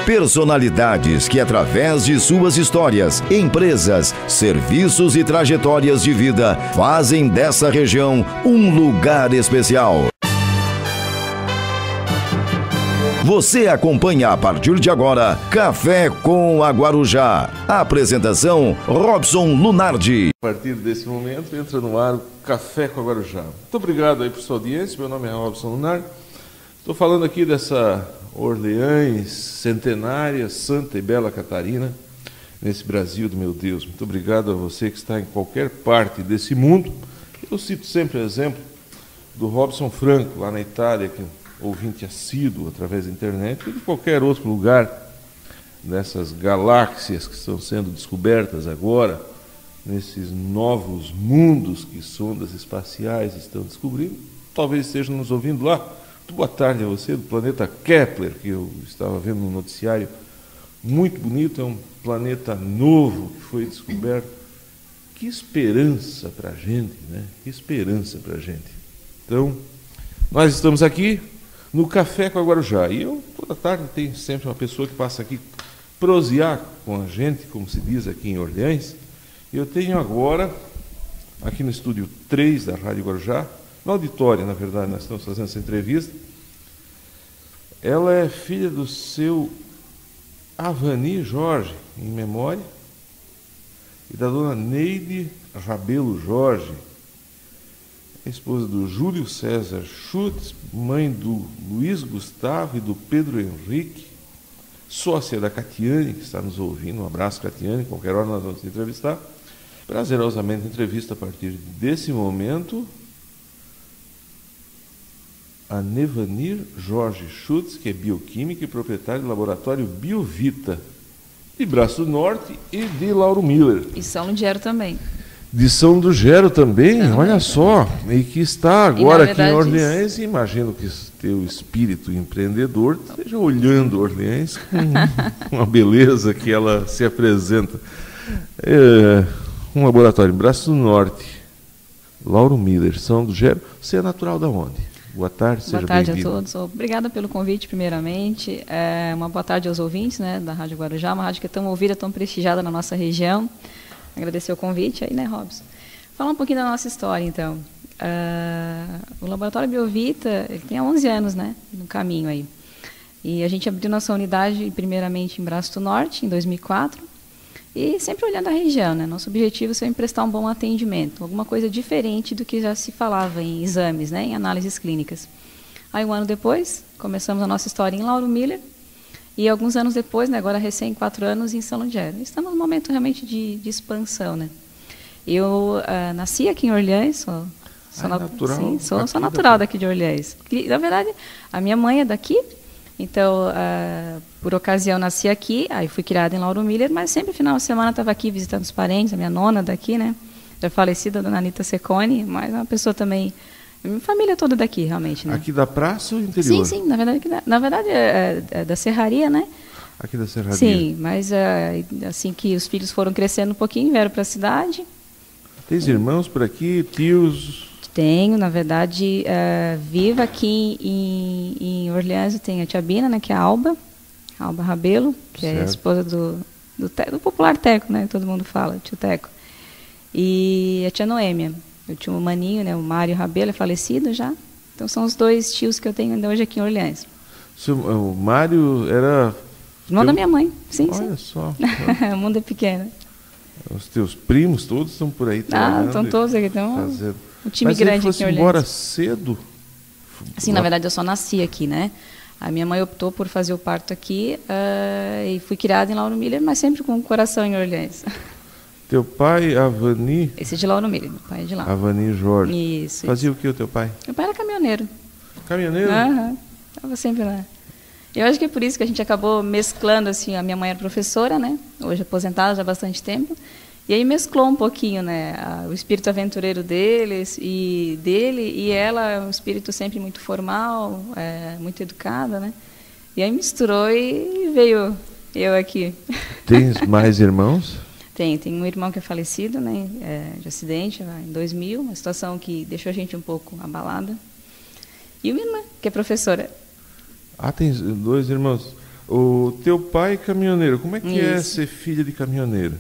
Personalidades que, através de suas histórias, empresas, serviços e trajetórias de vida, fazem dessa região um lugar especial. Você acompanha a partir de agora Café com a Guarujá. Apresentação Robson Lunardi. A partir desse momento entra no ar o Café com a Guarujá. Muito obrigado aí por sua audiência. Meu nome é Robson Lunardi. Estou falando aqui dessa Orleans centenária, Santa e Bela Catarina, nesse Brasil do meu Deus. Muito obrigado a você que está em qualquer parte desse mundo. Eu cito sempre o exemplo do Robson Franco, lá na Itália, que ouvinte assíduo através da internet, e de qualquer outro lugar dessas galáxias que estão sendo descobertas agora, nesses novos mundos que sondas espaciais estão descobrindo. Talvez estejam nos ouvindo lá. Muito boa tarde a você, do planeta Kepler, que eu estava vendo no noticiário. Muito bonito, é um planeta novo que foi descoberto. Que esperança para a gente, né? Que esperança para a gente. Então, nós estamos aqui no Café com a Guarujá. E eu, toda tarde, tem sempre uma pessoa que passa aqui prosear com a gente, como se diz aqui em Orleans. Eu tenho agora, aqui no estúdio 3 da Rádio Guarujá, no auditório, na verdade, nós estamos fazendo essa entrevista. Ela é filha do seu Avani Jorge, em memória, e da dona Neide Rabelo Jorge, esposa do Júlio César Schutz, mãe do Luiz Gustavo e do Pedro Henrique, sócia da Catiane, que está nos ouvindo. Um abraço, Catiane, qualquer hora nós vamos entrevistar. Prazerosamente entrevista a partir desse momento a Nevanir Jorge Schutz, que é bioquímica e proprietária do laboratório Biovita, de Braço do Norte, e de Lauro Miller. E São Lugero também. De São do Gero também, olha só, e que está agora aqui em Orleans, e imagino que teu espírito empreendedor esteja olhando Orleans com uma beleza que ela se apresenta. Um laboratório em Braço do Norte, Lauro Miller, São do Gero. Você é natural da onde? Boa tarde, seja bem-vindo. Boa tarde a todos. Obrigada pelo convite, primeiramente. Uma boa tarde aos ouvintes, né, da Rádio Guarujá, uma rádio que é tão ouvida, tão prestigiada na nossa região. Agradecer o convite aí, né, Robson? Falar um pouquinho da nossa história, então. O Laboratório Biovita, ele tem há 11 anos, né, no caminho aí. E a gente abriu nossa unidade, primeiramente, em Braço do Norte, em 2004, e sempre olhando a região, né? Nosso objetivo é sempre prestar um bom atendimento, alguma coisa diferente do que já se falava em exames, né, em análises clínicas. Aí, um ano depois, começamos a nossa história em Lauro Miller, e alguns anos depois, né, agora recém 4 anos, em São Lugero. Estamos num momento realmente de expansão, né? Eu nasci aqui em Orleans, sou natural daqui de Orleans. Na verdade, a minha mãe é daqui, então, por ocasião, nasci aqui, aí fui criada em Lauro Miller, mas sempre, final de semana, estava aqui visitando os parentes, a minha nona daqui, né? Já falecida, a dona Anita Secone, mas uma pessoa também... Minha família toda daqui, realmente, né? Aqui da praça ou interior? Sim, na verdade é da Serraria, né? Aqui da Serraria. Sim, mas assim que os filhos foram crescendo um pouquinho, vieram para a cidade. Tens irmãos por aqui, tios? Tenho, na verdade, viva aqui em Orleans, tem a tia Bina, né, que é a Alba Rabelo, que certo. É a esposa do popular Teco, né? Todo mundo fala, tio Teco. E a tia Noêmia. Eu tinha um maninho, né, o Mário Rabelo, é falecido já. Então são os 2 tios que eu tenho ainda hoje aqui em Orleans. O Mário era... Irmão da minha mãe, sim. Olha só. O mundo é pequeno. Os teus primos todos estão por aí trabalhando. Estão todos aqui. Então, um time grande aqui em Orleans. Embora cedo? Sim, na verdade eu só nasci aqui, né? A minha mãe optou por fazer o parto aqui e fui criada em Lauro Miller, mas sempre com o coração em Orleans. Teu pai, Avani... Esse é de Lauro Miller, meu pai é de lá. Avani Jorge. Isso. Fazia o que o teu pai? Meu pai era caminhoneiro. Caminhoneiro? Aham, estava sempre lá. Eu acho que é por isso que a gente acabou mesclando, assim, a minha mãe era professora, né? Hoje aposentada já há bastante tempo. E aí mesclou um pouquinho, né? O espírito aventureiro dele e ela, um espírito sempre muito formal, muito educada, né? E aí misturou e veio eu aqui. Tens mais irmãos? Tem um irmão que é falecido, né, de acidente, em 2000, uma situação que deixou a gente um pouco abalada. E uma irmã, que é professora. Ah, tem 2 irmãos. O teu pai caminhoneiro, como é que é Isso. ser filha de caminhoneiro?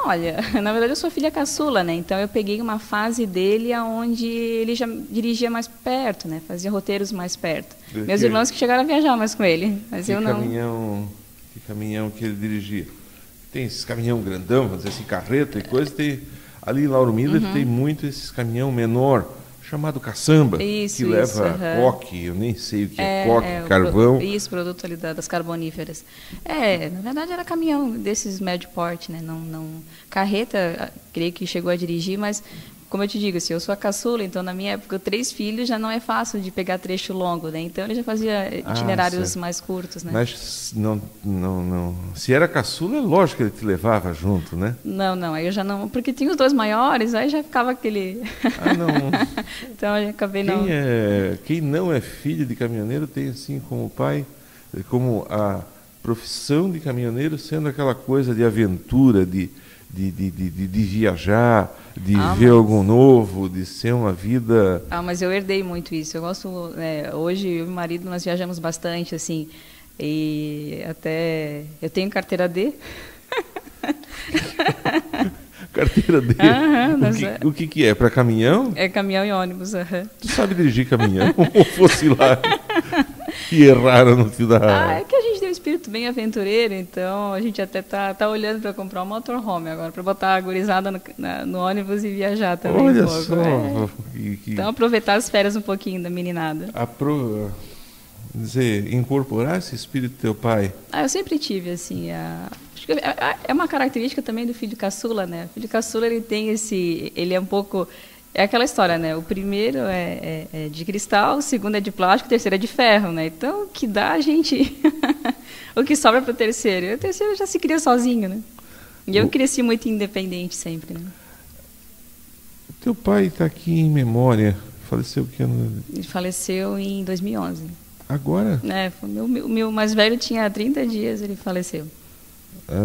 Olha, na verdade eu sou filha caçula, né? Então eu peguei uma fase dele onde ele já dirigia mais perto, né? Fazia roteiros mais perto. Meus irmãos que chegaram a viajar mais com ele, mas eu não. Que caminhão que ele dirigia? Tem esses caminhão grandão, vamos dizer assim, carreta e coisa. Tem, ali em Lauro Miller tem muito esses caminhão menor, chamado caçamba, Isso, que leva coque, eu nem sei o que é coque, carvão. Isso, produto ali das carboníferas. Na verdade era caminhão desses médio porte, né? Não, carreta, creio que chegou a dirigir, mas como eu te digo, assim, eu sou a caçula, então na minha época 3 filhos já não é fácil de pegar trecho longo, né? Então ele já fazia itinerários mais curtos, né? Mas não, se era caçula, é lógico que ele te levava junto, né? Não, aí eu já não, porque tinha os 2 maiores, aí já ficava aquele. Não. Então eu acabei Quem não é filho de caminhoneiro tem assim como pai, como a profissão de caminhoneiro sendo aquela coisa de aventura, de viajar, de ver algo novo, de ser uma vida... mas eu herdei muito isso. Eu gosto... hoje, eu e o marido, nós viajamos bastante, assim, e até... Eu tenho carteira D. Carteira D? O que é? Para caminhão? É caminhão e ônibus. Tu sabe dirigir caminhão? Ou fosse lá e erraram no fio da raiva? É que a gente tem um espírito bem aventureiro, então a gente até tá olhando para comprar um motorhome agora, para botar a gurizada no ônibus e viajar também. Olha um pouco. só! Então aproveitar as férias um pouquinho da meninada. Incorporar esse espírito do teu pai? Eu sempre tive, assim, acho que é uma característica também do filho caçula, né? O filho caçula, ele tem ele é um pouco... É aquela história, né? O primeiro é de cristal, o segundo é de plástico, o terceiro é de ferro, né? Então, o que dá a gente... o que sobra para o terceiro? E o terceiro já se cria sozinho, né? E eu cresci muito independente sempre, né? O teu pai está aqui em memória. Faleceu que ano? Ele faleceu em 2011. Agora? O meu mais velho tinha 30 dias, ele faleceu.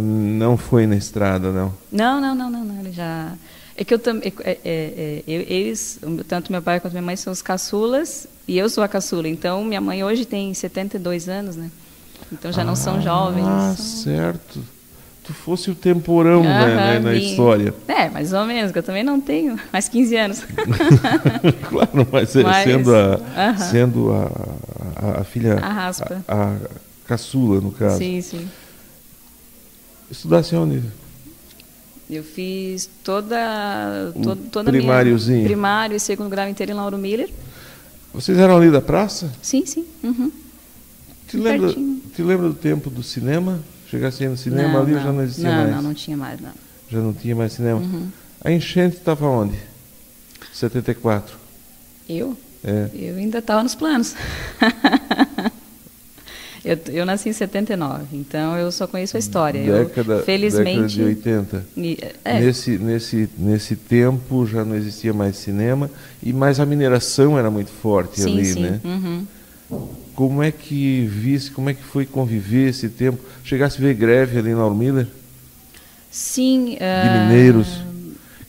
Não foi na estrada, não? Não, ele já... É que eu também... Eles, tanto meu pai quanto minha mãe, são os caçulas, e eu sou a caçula. Então, minha mãe hoje tem 72 anos, né? Então, já não são jovens. Certo. Tu fosse o temporão, né, na história. Mais ou menos, que eu também não tenho mais 15 anos. Claro, mas sendo a filha... A raspa. A caçula, no caso. Sim. Estudasse onde? Eu fiz toda primáriozinho. Minha primário e segundo grau inteiro em Lauro Miller. Vocês eram ali da praça? Sim. Uhum. Te lembra do tempo do cinema? Chegasse aí no cinema ali ou já não existia mais? Não tinha mais, não. Já não tinha mais cinema? Uhum. A enchente estava onde? 74. Eu? Eu ainda estava nos planos. Eu nasci em 79, então eu só conheço a história. Felizmente, década de 80. Nesse tempo já não existia mais cinema, mas a mineração era muito forte ali, né? Uhum. Como é que foi conviver esse tempo? Chegasse a ver greve ali na Lauro Miller? Sim. De mineiros?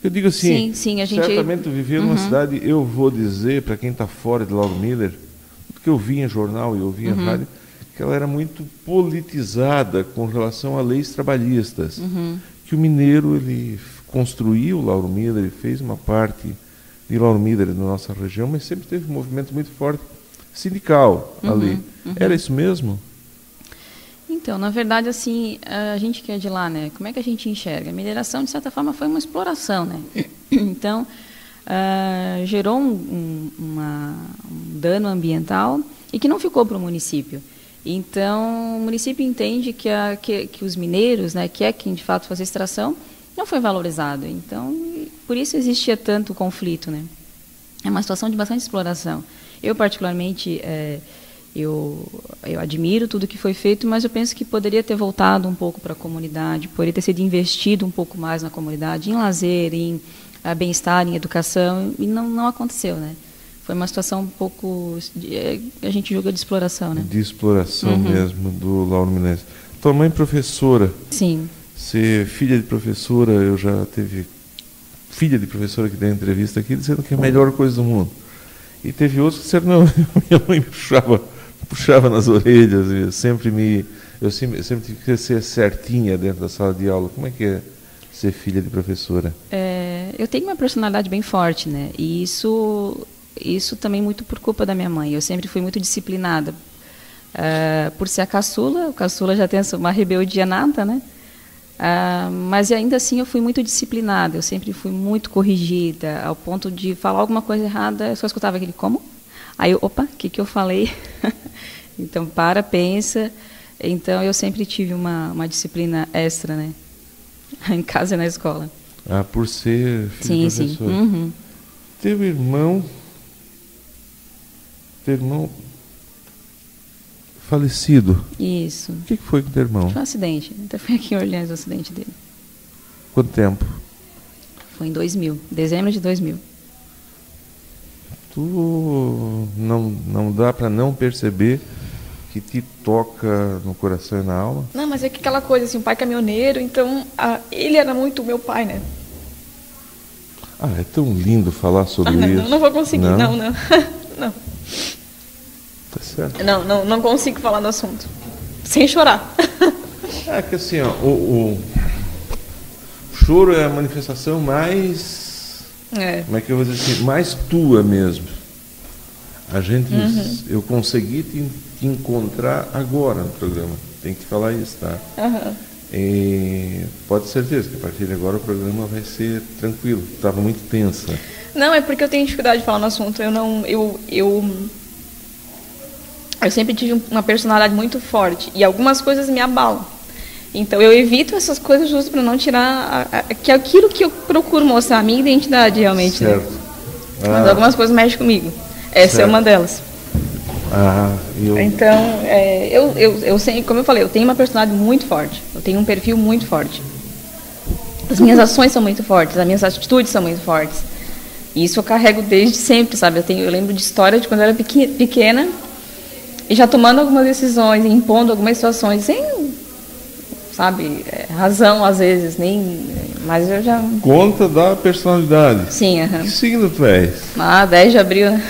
Eu digo assim, sim, a gente... certamente viver numa cidade, eu vou dizer, para quem está fora de Lauro Miller, porque eu vi em jornal e eu vi em rádio, que ela era muito politizada com relação a leis trabalhistas. Que o mineiro, ele construiu Lauro Miller, ele fez uma parte de Lauro Miller na nossa região, mas sempre teve um movimento muito forte sindical ali. Era isso mesmo? Então, na verdade, assim, a gente que é de lá, né? Como é que a gente enxerga? A mineração, de certa forma, foi uma exploração, né? Então, gerou um dano ambiental e que não ficou para o município. Então, o município entende que os mineiros, né, que é quem de fato faz a extração, não foi valorizado. Então, por isso existia tanto conflito, né? É uma situação de bastante exploração. Eu, particularmente, eu admiro tudo que foi feito, mas eu penso que poderia ter voltado um pouco para a comunidade, poderia ter sido investido um pouco mais na comunidade, em lazer, em bem-estar, em educação, e não aconteceu, né? Foi uma situação um pouco, a gente julga de exploração, né? De exploração mesmo, do Lauro Miller. Tua mãe professora. Sim. Ser filha de professora, eu já teve filha de professora que deu entrevista aqui, dizendo que é a melhor coisa do mundo. E teve outros que disseram, não, minha mãe me puxava puxava nas orelhas, e eu sempre tive que ser certinha dentro da sala de aula. Como é que é ser filha de professora? Eu tenho uma personalidade bem forte, né? E isso também muito por culpa da minha mãe. Eu sempre fui muito disciplinada. Por ser a caçula, o caçula já tem uma rebeldia nata, né? Mas ainda assim eu fui muito disciplinada, eu sempre fui muito corrigida, ao ponto de falar alguma coisa errada, eu só escutava aquele como? Aí eu, opa, o que eu falei? Então, pensa. Então, eu sempre tive uma disciplina extra, né? Em casa e na escola. Por ser filho de professora. Sim. Uhum. Teu irmão falecido. Isso. O que foi com teu irmão? Foi um acidente. Até foi aqui em Orleans o acidente dele. Quanto tempo? Foi em 2000, dezembro de 2000. Tu não dá para não perceber que te toca no coração e na alma? Não, mas é que aquela coisa assim, o pai caminhoneiro, então ele era muito meu pai, né? É tão lindo falar sobre isso. Não vou conseguir, não. Não. Tá certo. Não consigo falar no assunto. Sem chorar. Que assim, ó, o choro é a manifestação mais... Como é que eu vou dizer assim? Mais tua mesmo. A gente... Eu consegui te encontrar agora no programa. Tem que falar isso, tá? E pode ter certeza que a partir de agora o programa vai ser tranquilo. Estava muito tensa. Não, é porque eu tenho dificuldade de falar no assunto. Eu sempre tive uma personalidade muito forte e algumas coisas me abalam. Então eu evito essas coisas justo para não tirar aquilo que eu procuro mostrar, a minha identidade realmente. Certo. Né? Mas algumas coisas mexem comigo. Essa é uma delas. Então, eu sempre, como eu falei, eu tenho uma personalidade muito forte. Eu tenho um perfil muito forte. As minhas ações são muito fortes, as minhas atitudes são muito fortes. E isso eu carrego desde sempre, sabe? Eu lembro de história de quando eu era pequena e já tomando algumas decisões, impondo algumas situações sem, sabe, razão às vezes, mas eu já... Conta da personalidade. Sim, Que signo tu és? 10 de abril, né?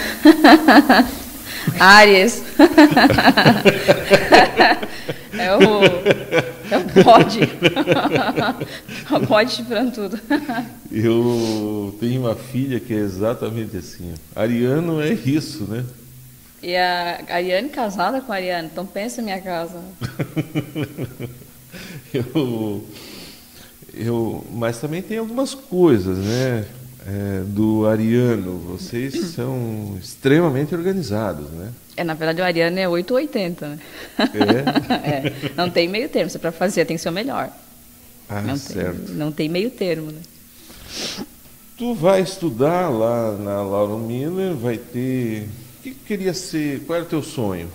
Áries. É o bode. O bode chifrando tudo. Eu tenho uma filha que é exatamente assim. Ariano é isso, né? E a Ariane casada com a Ariane, então pensa em minha casa. Mas também tem algumas coisas, né? Do ariano, vocês são extremamente organizados, né? Na verdade o ariano é 880, né? Não tem meio termo, se é para fazer tem que ser o melhor. Certo. Não tem meio termo, né? Tu vai estudar lá na Lauro Miller, vai ter... O que queria ser? Qual era o teu sonho?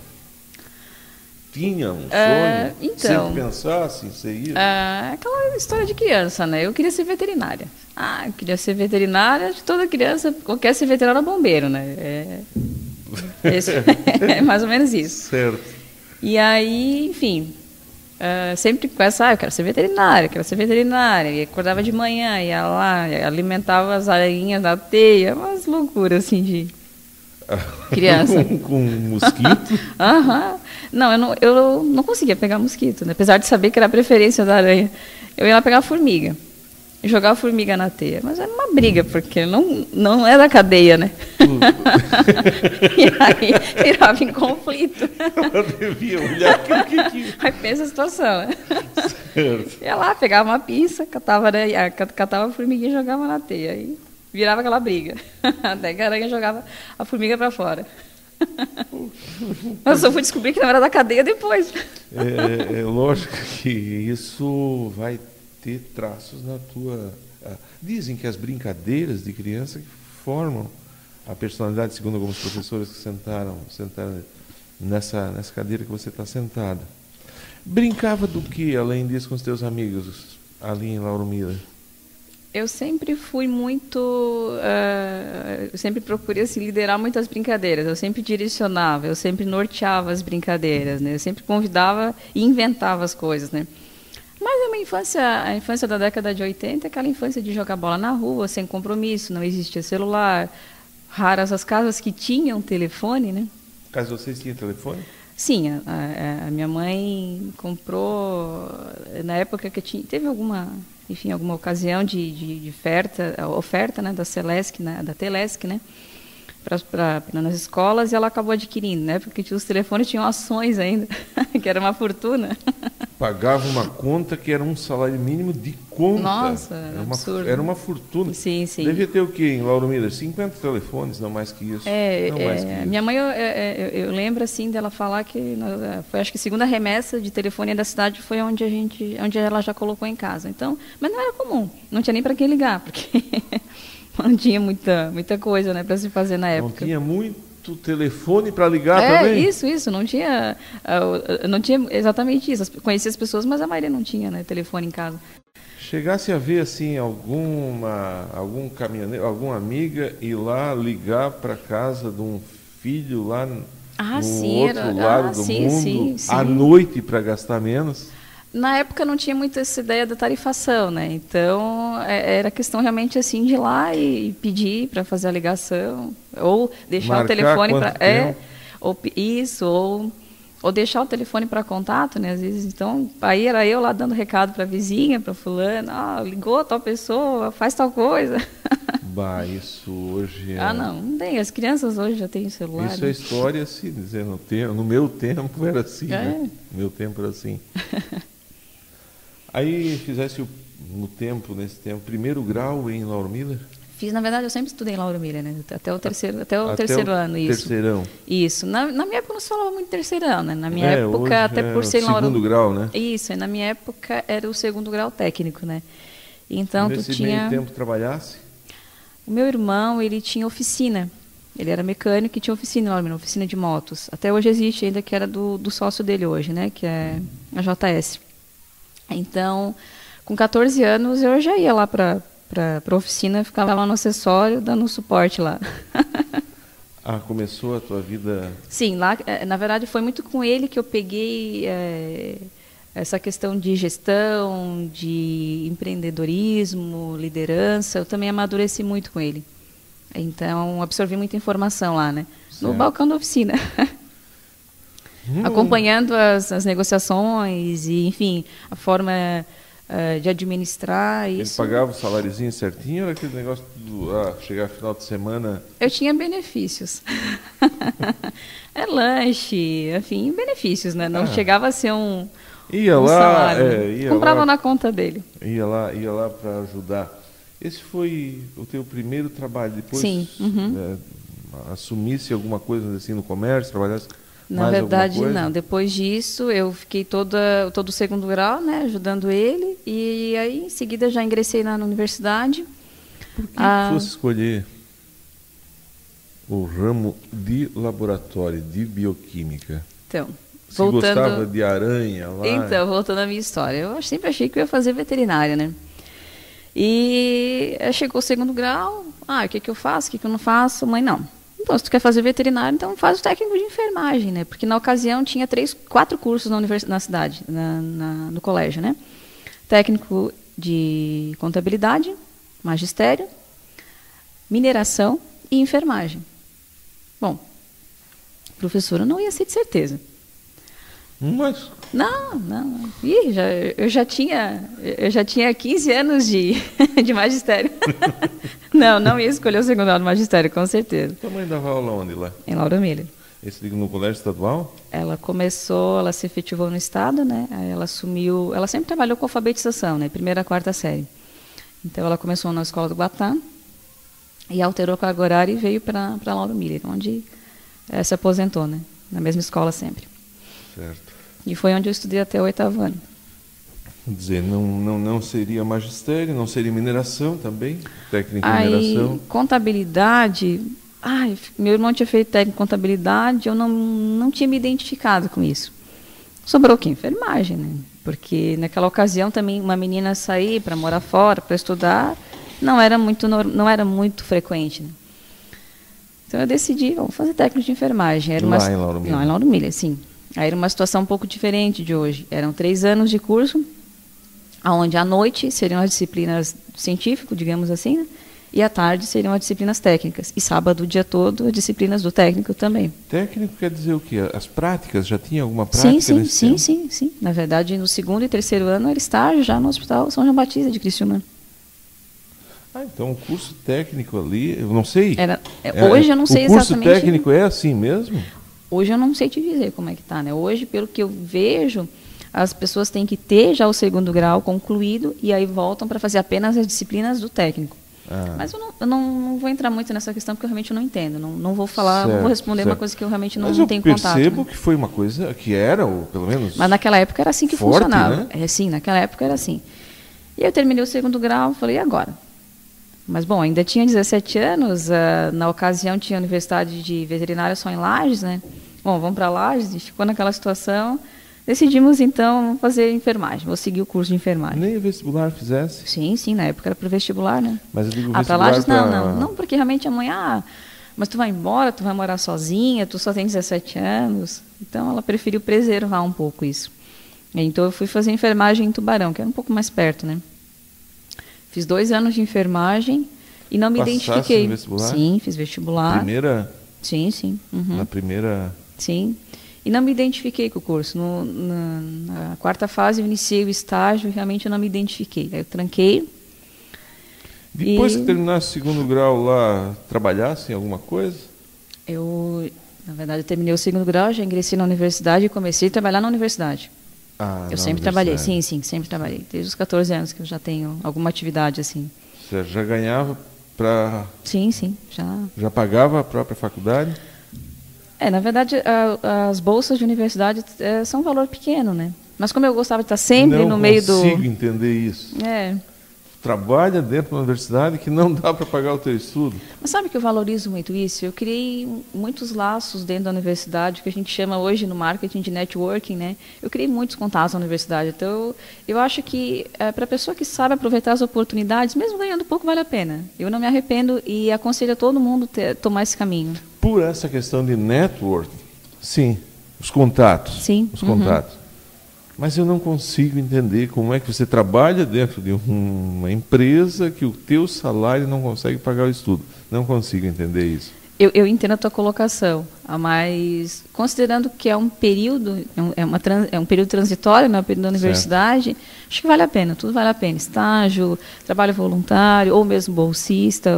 Tinha um sonho? Então, sempre pensasse em ser isso? Aquela história de criança, né? Eu queria ser veterinária. Eu queria ser veterinária, toda criança quer ser veterinário ou bombeiro, né? É mais ou menos isso. Certo. E aí, enfim, sempre com essa, eu quero ser veterinária. E acordava de manhã, ia lá, alimentava as aranhas da teia, umas loucuras assim de criança. com mosquito? Não, eu não conseguia pegar mosquito, né? Apesar de saber que era a preferência da aranha. Eu ia lá pegar formiga, jogar a formiga na teia. Mas era uma briga, porque não é da cadeia, né? E aí virava em conflito. Ela devia olhar Aí pensa a situação, né? Certo. Ia lá, pegava uma pinça, catava a formiguinha e jogava na teia. Aí virava aquela briga. Até que a aranha jogava a formiga para fora. Mas eu fui descobrir que não era da cadeia depois. É lógico que isso vai ter traços na tua... Dizem que as brincadeiras de criança formam a personalidade, segundo alguns professores que sentaram nessa cadeira que você está sentada. Brincava do que, além disso, com os teus amigos ali em Lauro Miller? Eu sempre fui muito... eu sempre procurei assim, liderar muitas brincadeiras. Eu sempre direcionava, eu sempre norteava as brincadeiras, né? Eu sempre convidava e inventava as coisas, né? Mas a infância da década de 80 é aquela infância de jogar bola na rua, sem compromisso, não existia celular. Raras as casas que tinham telefone, né? Caso vocês tinham telefone? Sim, a minha mãe comprou, na época que teve alguma ocasião de oferta, né, da Celesc, né, da Telesc, né, nas escolas, e ela acabou adquirindo, né, porque os telefones tinham ações ainda, que era uma fortuna. Pagava uma conta que era um salário mínimo de conta. Nossa, absurdo. Era uma fortuna. Sim, sim. Devia ter o quê em Lauro Miller? 50 telefones, não mais que isso. Minha mãe, eu lembro assim dela falar que foi, acho que a segunda remessa de telefonia da cidade foi onde ela já colocou em casa. Então, mas não era comum, não tinha nem para quem ligar, porque não tinha muita coisa, né, para se fazer na época. Não tinha muito telefone para ligar também? Isso, não tinha exatamente isso. Conhecia as pessoas, mas a maioria não tinha, né, telefone em casa. Chegasse a ver assim algum caminhoneiro, alguma amiga ir lá ligar para casa de um filho lá no outro lado do mundo à noite para gastar menos? Na época não tinha muito essa ideia da tarifação, né? Então era questão realmente assim de ir lá e pedir para fazer a ligação, ou deixar o telefone para ou deixar o telefone para contato, né? Às vezes, então, aí era eu lá dando recado para a vizinha, para fulano, ligou tal pessoa, faz tal coisa. Bah, isso hoje não tem. As crianças hoje já têm celular. Isso é história, assim, dizer, no meu tempo era assim, né? No meu tempo era assim. Aí fizesse nesse tempo, primeiro grau em Lauro Miller? Fiz, na verdade, eu sempre estudei em Lauro Miller, né? Até o terceiro ano, isso. Terceirão. Isso. Na minha época não se falava muito terceirão, né? Na minha época, até por ser em Lauro... segundo grau, né? Isso, e na minha época era o segundo grau técnico, né? Então, nesse meio tempo trabalhasse? O meu irmão, ele tinha oficina. Ele era mecânico e tinha oficina em Lauro Miller, oficina de motos. Até hoje existe ainda, que era do sócio dele hoje, né? Que é a JS. Então, com 14 anos, eu já ia lá para a oficina, ficava lá no acessório, dando suporte lá. Começou a tua vida... Sim, lá, na verdade, foi muito com ele que eu peguei essa questão de gestão, de empreendedorismo, liderança. Eu também amadureci muito com ele. Então, absorvi muita informação lá, né? Certo. No balcão da oficina. Acompanhando as negociações e, enfim, a forma de administrar isso. Ele pagava o saláriozinho certinho ou era aquele negócio de chegar final de semana? Eu tinha benefícios. Lanche, enfim, benefícios, né? Não chegava a ser um salário. Comprava na conta dele. Ia lá para ajudar. Esse foi o teu primeiro trabalho? Depois sim. Assumisse alguma coisa assim no comércio, trabalhasse? Na verdade, não. Depois disso, eu fiquei todo o segundo grau, né, ajudando ele. E aí, em seguida, já ingressei na universidade. Por que fosse escolher o ramo de laboratório, de bioquímica? Então, gostava de aranha lá? Então, voltando à minha história. Eu sempre achei que eu ia fazer veterinária, né? E chegou o segundo grau. O que eu faço? O que eu não faço? Mãe, não. Então, se tu quer fazer veterinário, então faz o técnico de enfermagem, né? Porque na ocasião tinha 4 cursos na cidade, no colégio, né? Técnico de contabilidade, magistério, mineração e enfermagem. Bom, professora não ia ser de certeza. Mas... Não. Eu já tinha 15 anos de magistério. Não ia escolher o segundo grau de magistério, com certeza. Tua mãe dava aula onde lá? Em Lauro Miller. Esse no colégio estadual? Ela se efetivou no estado, né? Aí ela sempre trabalhou com alfabetização, né? 1ª a 4ª série. Então ela começou na escola do Guatá e alterou com a horária e veio para Lauro Miller, onde se aposentou, né? Na mesma escola sempre. Certo. E foi onde eu estudei até o 8º ano. Quer dizer, não seria magistério, não seria mineração também? Técnica em mineração? Contabilidade... meu irmão tinha feito técnico em contabilidade, eu não tinha me identificado com isso. Sobrou o quê? Enfermagem, né? Porque naquela ocasião também uma menina sair para morar fora, para estudar, não era muito frequente, né? Então eu decidi, vamos fazer técnico de enfermagem. Era lá em Lauro Miller? Não, em Lauro Miller, sim. Aí era uma situação um pouco diferente de hoje. Eram 3 anos de curso, onde à noite seriam as disciplinas científicas, digamos assim, né? e à tarde seriam as disciplinas técnicas. E sábado o dia todo, as disciplinas do técnico também. Técnico quer dizer o quê? As práticas? Já tinha alguma prática nesse tempo? Sim. Na verdade, no 2º e 3º ano era estágio já no Hospital São João Batista de Criciúma. Ah, então o curso técnico ali, eu não sei. Hoje eu não sei exatamente. O curso técnico é assim mesmo? Hoje eu não sei te dizer como é que está, né? Hoje, pelo que eu vejo, as pessoas têm que ter já o 2º grau concluído e aí voltam para fazer apenas as disciplinas do técnico. Mas eu não vou entrar muito nessa questão porque eu realmente não entendo. Não vou falar, não vou responder uma coisa que eu realmente não tenho contato. Mas eu percebo que foi uma coisa que era, ou pelo menos... Mas naquela época era assim que forte, funcionava. Né? Sim, naquela época era assim. E eu terminei o 2º grau, falei, e agora? Mas, bom, ainda tinha 17 anos, na ocasião tinha a Universidade de Veterinária só em Lages, né? Bom, vamos para Lages, e ficou naquela situação. Decidimos, então, fazer enfermagem. Vou seguir o curso de enfermagem. Nem o vestibular fizesse? Sim, na época era para o vestibular, né? Mas eu digo para Lages, não, porque realmente amanhã... mas tu vai embora, tu vai morar sozinha, tu só tem 17 anos. Então, ela preferiu preservar um pouco isso. Então, eu fui fazer enfermagem em Tubarão, que era um pouco mais perto, né? Fiz 2 anos de enfermagem e não me identifiquei. No vestibular? Sim, fiz vestibular. Primeira? Sim. Uhum. Na primeira? Sim. E não me identifiquei com o curso. Na 4ª fase eu iniciei o estágio e realmente eu não me identifiquei. Aí eu tranquei. Depois que terminasse o 2º grau lá, trabalhasse em alguma coisa? Na verdade, eu terminei o 2º grau, já ingressei na universidade e comecei a trabalhar na universidade. Eu sempre trabalhei, sim, sempre trabalhei. Desde os 14 anos que eu já tenho alguma atividade assim. Você já ganhava para... Sim, já pagava a própria faculdade? Na verdade, as bolsas de universidade são um valor pequeno, né? Mas como eu gostava de estar sempre no meio do... Não consigo entender isso. Trabalha dentro da universidade que não dá para pagar o teu estudo. Mas sabe que eu valorizo muito isso? Eu criei muitos laços dentro da universidade, que a gente chama hoje no marketing de networking, né? Eu criei muitos contatos na universidade. Então, eu acho que para a pessoa que sabe aproveitar as oportunidades, mesmo ganhando pouco, vale a pena. Eu não me arrependo e aconselho a todo mundo tomar esse caminho. Por essa questão de networking, sim, os contatos. Sim. Os contatos. Mas eu não consigo entender como é que você trabalha dentro de uma empresa que o teu salário não consegue pagar o estudo. Não consigo entender isso. Eu entendo a tua colocação, mas considerando que é um período, é um período transitório, né, período da universidade, acho que vale a pena, tudo vale a pena. Estágio, trabalho voluntário, ou mesmo bolsista,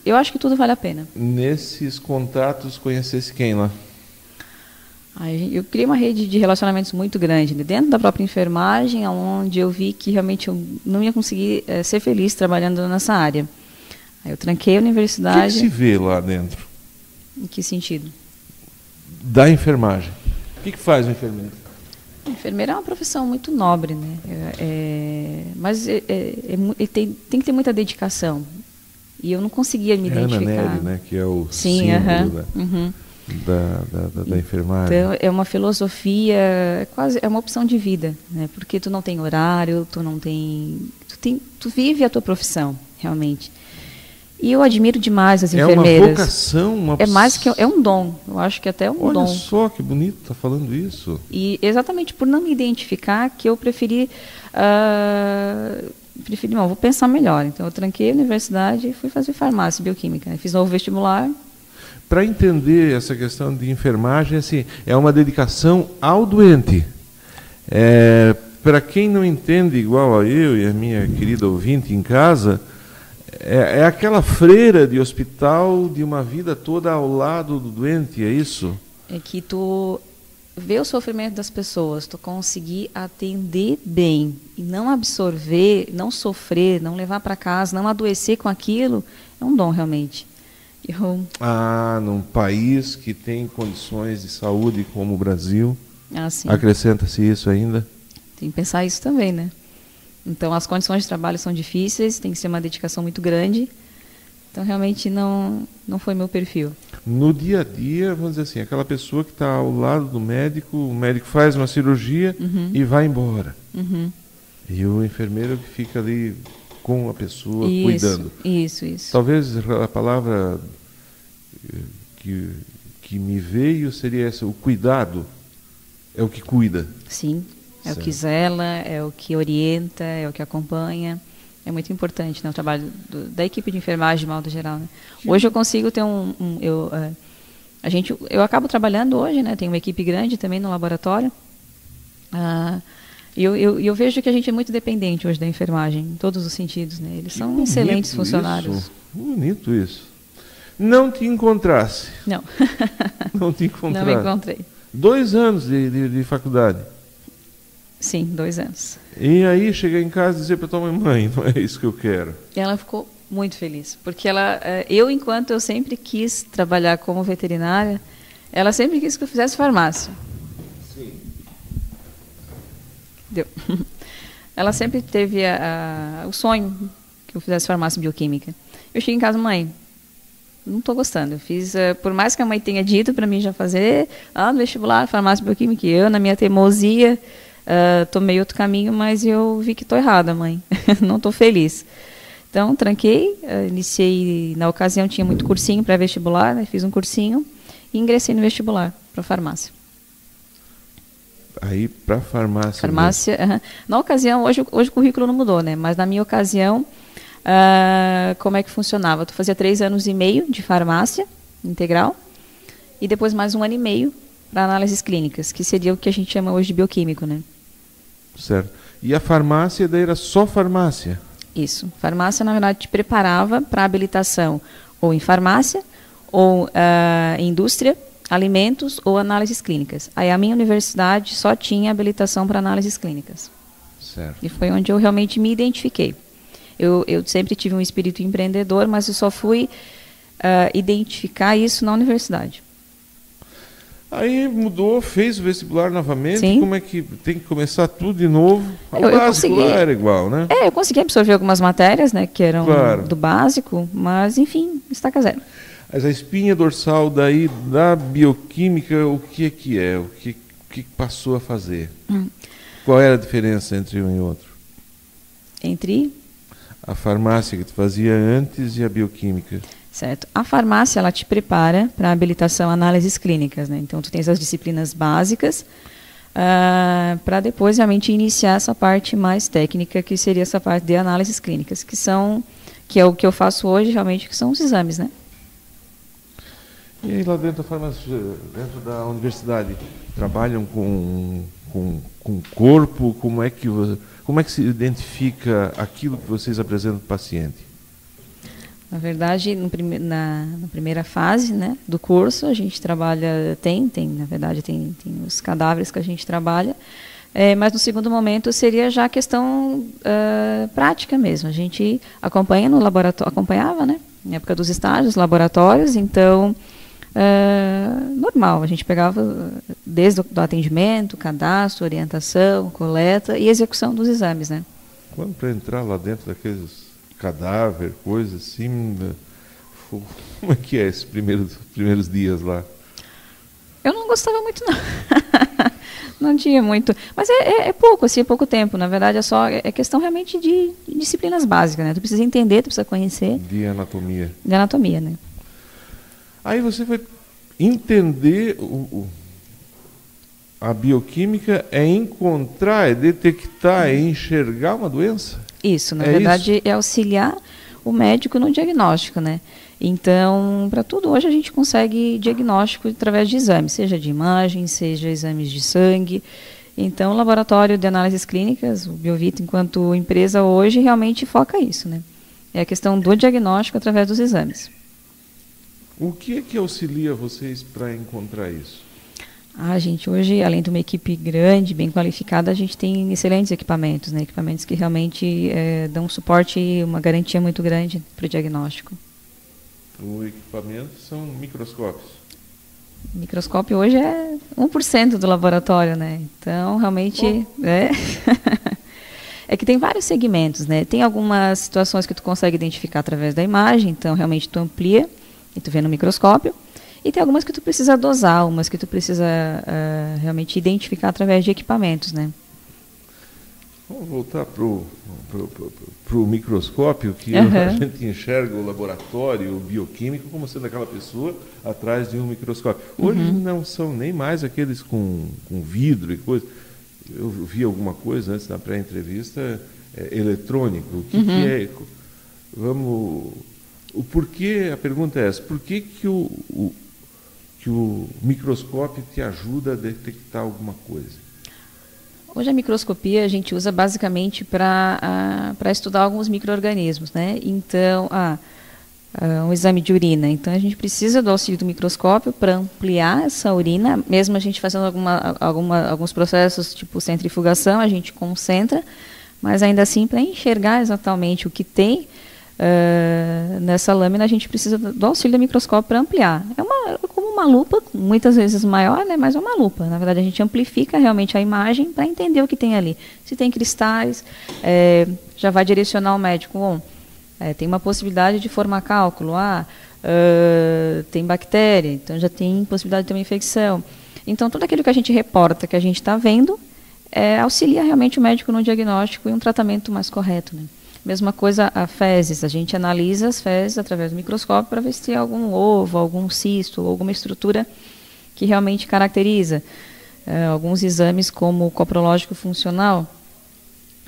eu acho que tudo vale a pena. Nesses contatos, conhecesse quem lá? Eu criei uma rede de relacionamentos muito grande, né? Dentro da própria enfermagem, onde eu vi que realmente eu não ia conseguir ser feliz trabalhando nessa área. Aí eu tranquei a universidade. O que se vê lá dentro? Em que sentido? Da enfermagem. O que faz o enfermeiro? A enfermeira é uma profissão muito nobre, né? Mas tem que ter muita dedicação. E eu não conseguia me identificar. Ana Nery, né? Que é o símbolo da enfermagem. Então, é uma filosofia, é uma opção de vida, né? Porque tu não tem horário, tu vive a tua profissão, realmente. E eu admiro demais as enfermeiras. É uma vocação, é mais que é um dom. Eu acho que até é um dom. Olha só que bonito tá falando isso. E exatamente por não me identificar que eu preferi não, vou pensar melhor. Então eu tranquei a universidade e fui fazer farmácia bioquímica. Fiz novo vestibular. Para entender essa questão de enfermagem, assim, é uma dedicação ao doente. Para quem não entende, igual a eu e a minha querida ouvinte em casa, é aquela freira de hospital de uma vida toda ao lado do doente, é isso? É que tu vê o sofrimento das pessoas, tu conseguir atender bem e não absorver, não sofrer, não levar para casa, não adoecer com aquilo, é um dom realmente. Num país que tem condições de saúde como o Brasil, acrescenta-se isso ainda? Tem que pensar isso também, né? Então, as condições de trabalho são difíceis, tem que ser uma dedicação muito grande. Então, realmente, não foi meu perfil. No dia a dia, vamos dizer assim, aquela pessoa que está ao lado do médico, o médico faz uma cirurgia e vai embora. E o enfermeiro que fica ali com a pessoa, cuidando. Isso. Talvez a palavra que me veio seria essa, o cuidado. É o que cuida. Sim, é o que zela, é o que orienta, é o que acompanha. É muito importante, né, o trabalho da equipe de enfermagem, de modo geral. Né? Hoje eu consigo ter eu acabo trabalhando hoje, né, tenho uma equipe grande também no laboratório. E eu vejo que a gente é muito dependente hoje da enfermagem, em todos os sentidos. Né? Eles são excelentes funcionários. Isso. Bonito isso. Não te encontrasse? Não. Não te encontrasse? Não me encontrei. 2 anos de faculdade? Sim, 2 anos. E aí chegar em casa e dizer para tua mãe, não é isso que eu quero? Ela ficou muito feliz, porque enquanto eu sempre quis trabalhar como veterinária, ela sempre quis que eu fizesse farmácia. Sim. Deu. Ela sempre teve o sonho que eu fizesse farmácia bioquímica. Eu cheguei em casa, mãe, não estou gostando. Eu fiz, por mais que a mãe tenha dito para mim já fazer, no vestibular, farmácia bioquímica, eu, na minha teimosia, tomei outro caminho, mas eu vi que estou errada, mãe. Não estou feliz. Então, tranquei, iniciei, na ocasião tinha muito cursinho pré-vestibular, né, fiz um cursinho e ingressei no vestibular para farmácia. Aí, para farmácia. Farmácia, na ocasião, hoje o currículo não mudou, né? Mas na minha ocasião, como é que funcionava? Tu fazia 3 anos e meio de farmácia integral e depois mais 1 ano e meio para análises clínicas, que seria o que a gente chama hoje de bioquímico, né? Certo. E a farmácia daí era só farmácia? Isso. Farmácia, na verdade, te preparava para habilitação ou em farmácia, ou em indústria, alimentos ou análises clínicas. Aí a minha universidade só tinha habilitação para análises clínicas. Certo. E foi onde eu realmente me identifiquei. Eu sempre tive um espírito empreendedor, mas eu só fui identificar isso na universidade. Aí mudou, fez o vestibular novamente. Sim. Como é que tem que começar tudo de novo? O Eu básico consegui. lá era igual, né? Eu consegui absorver algumas matérias, né, que eram Claro. do básico, mas, enfim, estaca zero. Mas a espinha dorsal daí da bioquímica, o que é? O que passou a fazer? Qual era a diferença entre um e outro? Entre... A farmácia que tu fazia antes e a bioquímica? Certo. A farmácia, ela te prepara para a habilitação a análises clínicas, né? Então, tu tens as disciplinas básicas para depois realmente iniciar essa parte mais técnica, que seria essa parte de análises clínicas, que é o que eu faço hoje, realmente, que são os exames, né? E aí lá dentro da farmácia, dentro da universidade, trabalham com o corpo? Como é que se identifica aquilo que vocês apresentam para o paciente? Na verdade, na primeira fase, né, do curso, a gente trabalha, na verdade, tem os cadáveres que a gente trabalha, mas no segundo momento seria já a questão prática mesmo. A gente acompanha no laboratório, acompanhava, né, na época dos estágios, laboratórios, então, normal, a gente pegava desde o atendimento, cadastro, orientação, coleta e execução dos exames, né. Quando para entrar lá dentro daqueles cadáver, coisa assim, como é que é esses primeiros dias lá? Eu não gostava muito, não. Não tinha muito. Mas é pouco, assim, é pouco tempo. Na verdade, é questão realmente de disciplinas básicas, né? Tu precisa entender, tu precisa conhecer. De anatomia. De anatomia, né? Aí você vai entender a bioquímica é encontrar, é detectar, é enxergar uma doença? Isso, na verdade, é auxiliar o médico no diagnóstico, né? Então, para tudo, hoje a gente consegue diagnóstico através de exames, seja de imagem, seja exames de sangue. Então, o laboratório de análises clínicas, o Biovita, enquanto empresa hoje, realmente foca isso, né? É a questão do diagnóstico através dos exames. O que é que auxilia vocês para encontrar isso? Gente, hoje, além de uma equipe grande, bem qualificada, a gente tem excelentes equipamentos, né? Equipamentos que realmente dão suporte e uma garantia muito grande para o diagnóstico. O equipamento são microscópios. O microscópio hoje é 1% do laboratório, né? Então, realmente, é que tem vários segmentos, né? Tem algumas situações que tu consegue identificar através da imagem, então realmente tu amplia e tu vê no microscópio. E tem algumas que tu precisa dosar, umas que tu precisa realmente identificar através de equipamentos, né? Vamos voltar para o microscópio, que a gente enxerga o laboratório, o bioquímico, como sendo aquela pessoa atrás de um microscópio. Hoje não são nem mais aqueles com vidro e coisa. Eu vi alguma coisa antes da pré-entrevista, eletrônico? O que, que é? O porquê, a pergunta é essa, por que o microscópio te ajuda a detectar alguma coisa? Hoje a microscopia a gente usa basicamente para estudar alguns micro-organismos, né? Então, um exame de urina. Então, a gente precisa do auxílio do microscópio para ampliar essa urina, mesmo a gente fazendo alguns processos tipo centrifugação, a gente concentra, mas ainda assim, para enxergar exatamente o que tem nessa lâmina, a gente precisa do auxílio do microscópio para ampliar. É como uma lupa, muitas vezes maior, né, mas é uma lupa. Na verdade, a gente amplifica realmente a imagem para entender o que tem ali. Se tem cristais, já vai direcionar o médico. Tem uma possibilidade de formar cálculo. Tem bactéria, então já tem possibilidade de ter uma infecção. Então, tudo aquilo que a gente reporta, que a gente está vendo, auxilia realmente o médico no diagnóstico e um tratamento mais correto, né? Mesma coisa a fezes, a gente analisa as fezes através do microscópio para ver se tem algum ovo, algum cisto, alguma estrutura que realmente caracteriza. Alguns exames como o coprológico funcional,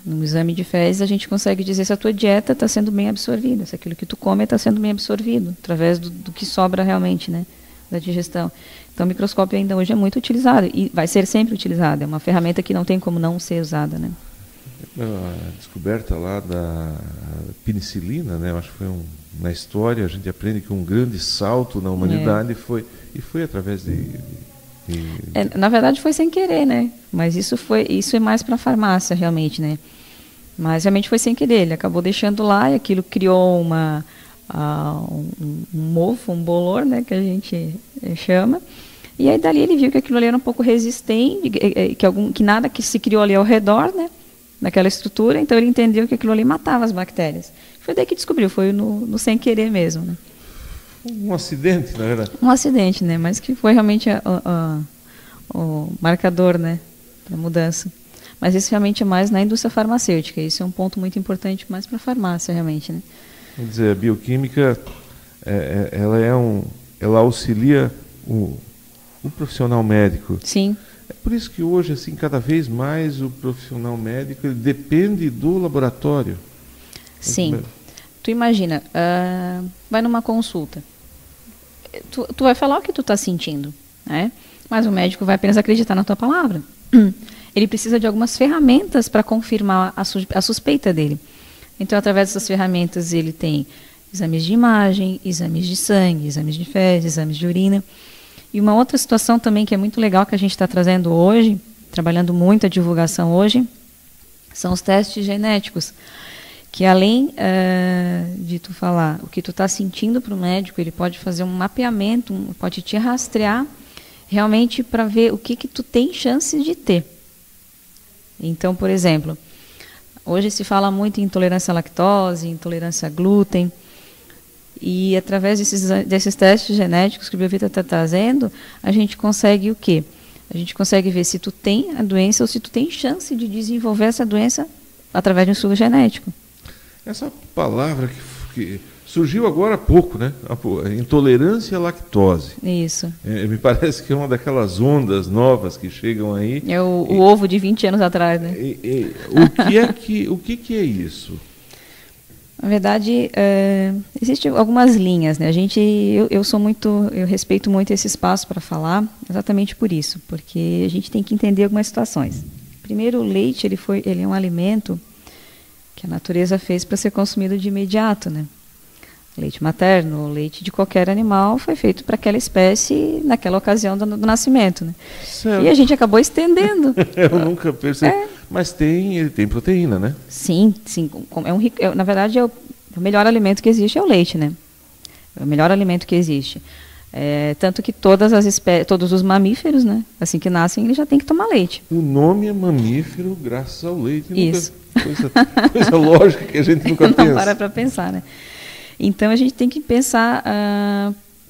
no exame de fezes a gente consegue dizer se a tua dieta está sendo bem absorvida, se aquilo que tu come está sendo bem absorvido, através do que sobra realmente, né, da digestão. Então o microscópio ainda hoje é muito utilizado e vai ser sempre utilizado, é uma ferramenta que não tem como não ser usada, né. A descoberta lá da penicilina, né? Eu acho que foi na história a gente aprende que um grande salto na humanidade foi através na verdade foi sem querer, né? Mas isso é mais para a farmácia realmente, né? Mas realmente foi sem querer. Ele acabou deixando lá e aquilo criou um mofo, um bolor, né? Que a gente chama. E aí dali ele viu que aquilo ali era um pouco resistente, que nada que se criou ali ao redor, né? Naquela estrutura, então ele entendeu que aquilo ali matava as bactérias. Foi daí que descobriu, foi no sem querer mesmo, né? Um acidente, na verdade. Um acidente, né? Mas que foi realmente o marcador, né, da mudança. Mas isso realmente é mais na indústria farmacêutica. Isso é um ponto muito importante mais para a farmácia, realmente, né? Quer dizer, a bioquímica, ela auxilia o profissional médico. Sim. É por isso que hoje, assim, cada vez mais o profissional médico ele depende do laboratório. Sim. Tu imagina, vai numa consulta. Tu vai falar o que tu está sentindo, né? Mas o médico vai apenas acreditar na tua palavra. Ele precisa de algumas ferramentas para confirmar a suspeita dele. Então, através dessas ferramentas, ele tem exames de imagem, exames de sangue, exames de fezes, exames de urina. E uma outra situação também que é muito legal que a gente está trazendo hoje, trabalhando muito a divulgação hoje, são os testes genéticos, que além de tu falar o que tu está sentindo para o médico, ele pode fazer um mapeamento, pode te rastrear realmente para ver o que tu tem chances de ter. Então, por exemplo, hoje se fala muito em intolerância à lactose, intolerância a glúten. E através desses testes genéticos que o Biovita está trazendo, a gente consegue o quê? A gente consegue ver se tu tem a doença ou se tu tem chance de desenvolver essa doença através de um estudo genético. Essa palavra que surgiu agora há pouco, né? Intolerância à lactose. Isso. Me parece que é uma daquelas ondas novas que chegam aí. É o ovo de 20 anos atrás, né? O que é isso? Na verdade, existem algumas linhas, né? Eu respeito muito esse espaço para falar, exatamente por isso, porque a gente tem que entender algumas situações. Primeiro, o leite, ele é um alimento que a natureza fez para ser consumido de imediato, né? Leite materno, leite de qualquer animal foi feito para aquela espécie naquela ocasião do nascimento, né? Certo. E a gente acabou estendendo. Eu nunca percebi. Mas ele tem proteína, né? Sim. Na verdade, o melhor alimento que existe é o leite, né? É o melhor alimento que existe. Tanto que todos os mamíferos, né? Assim que nascem, eles já têm que tomar leite. O nome é mamífero graças ao leite. Isso. Coisa lógica que a gente nunca pensa. Não para pensar, né? Então, a gente tem que pensar...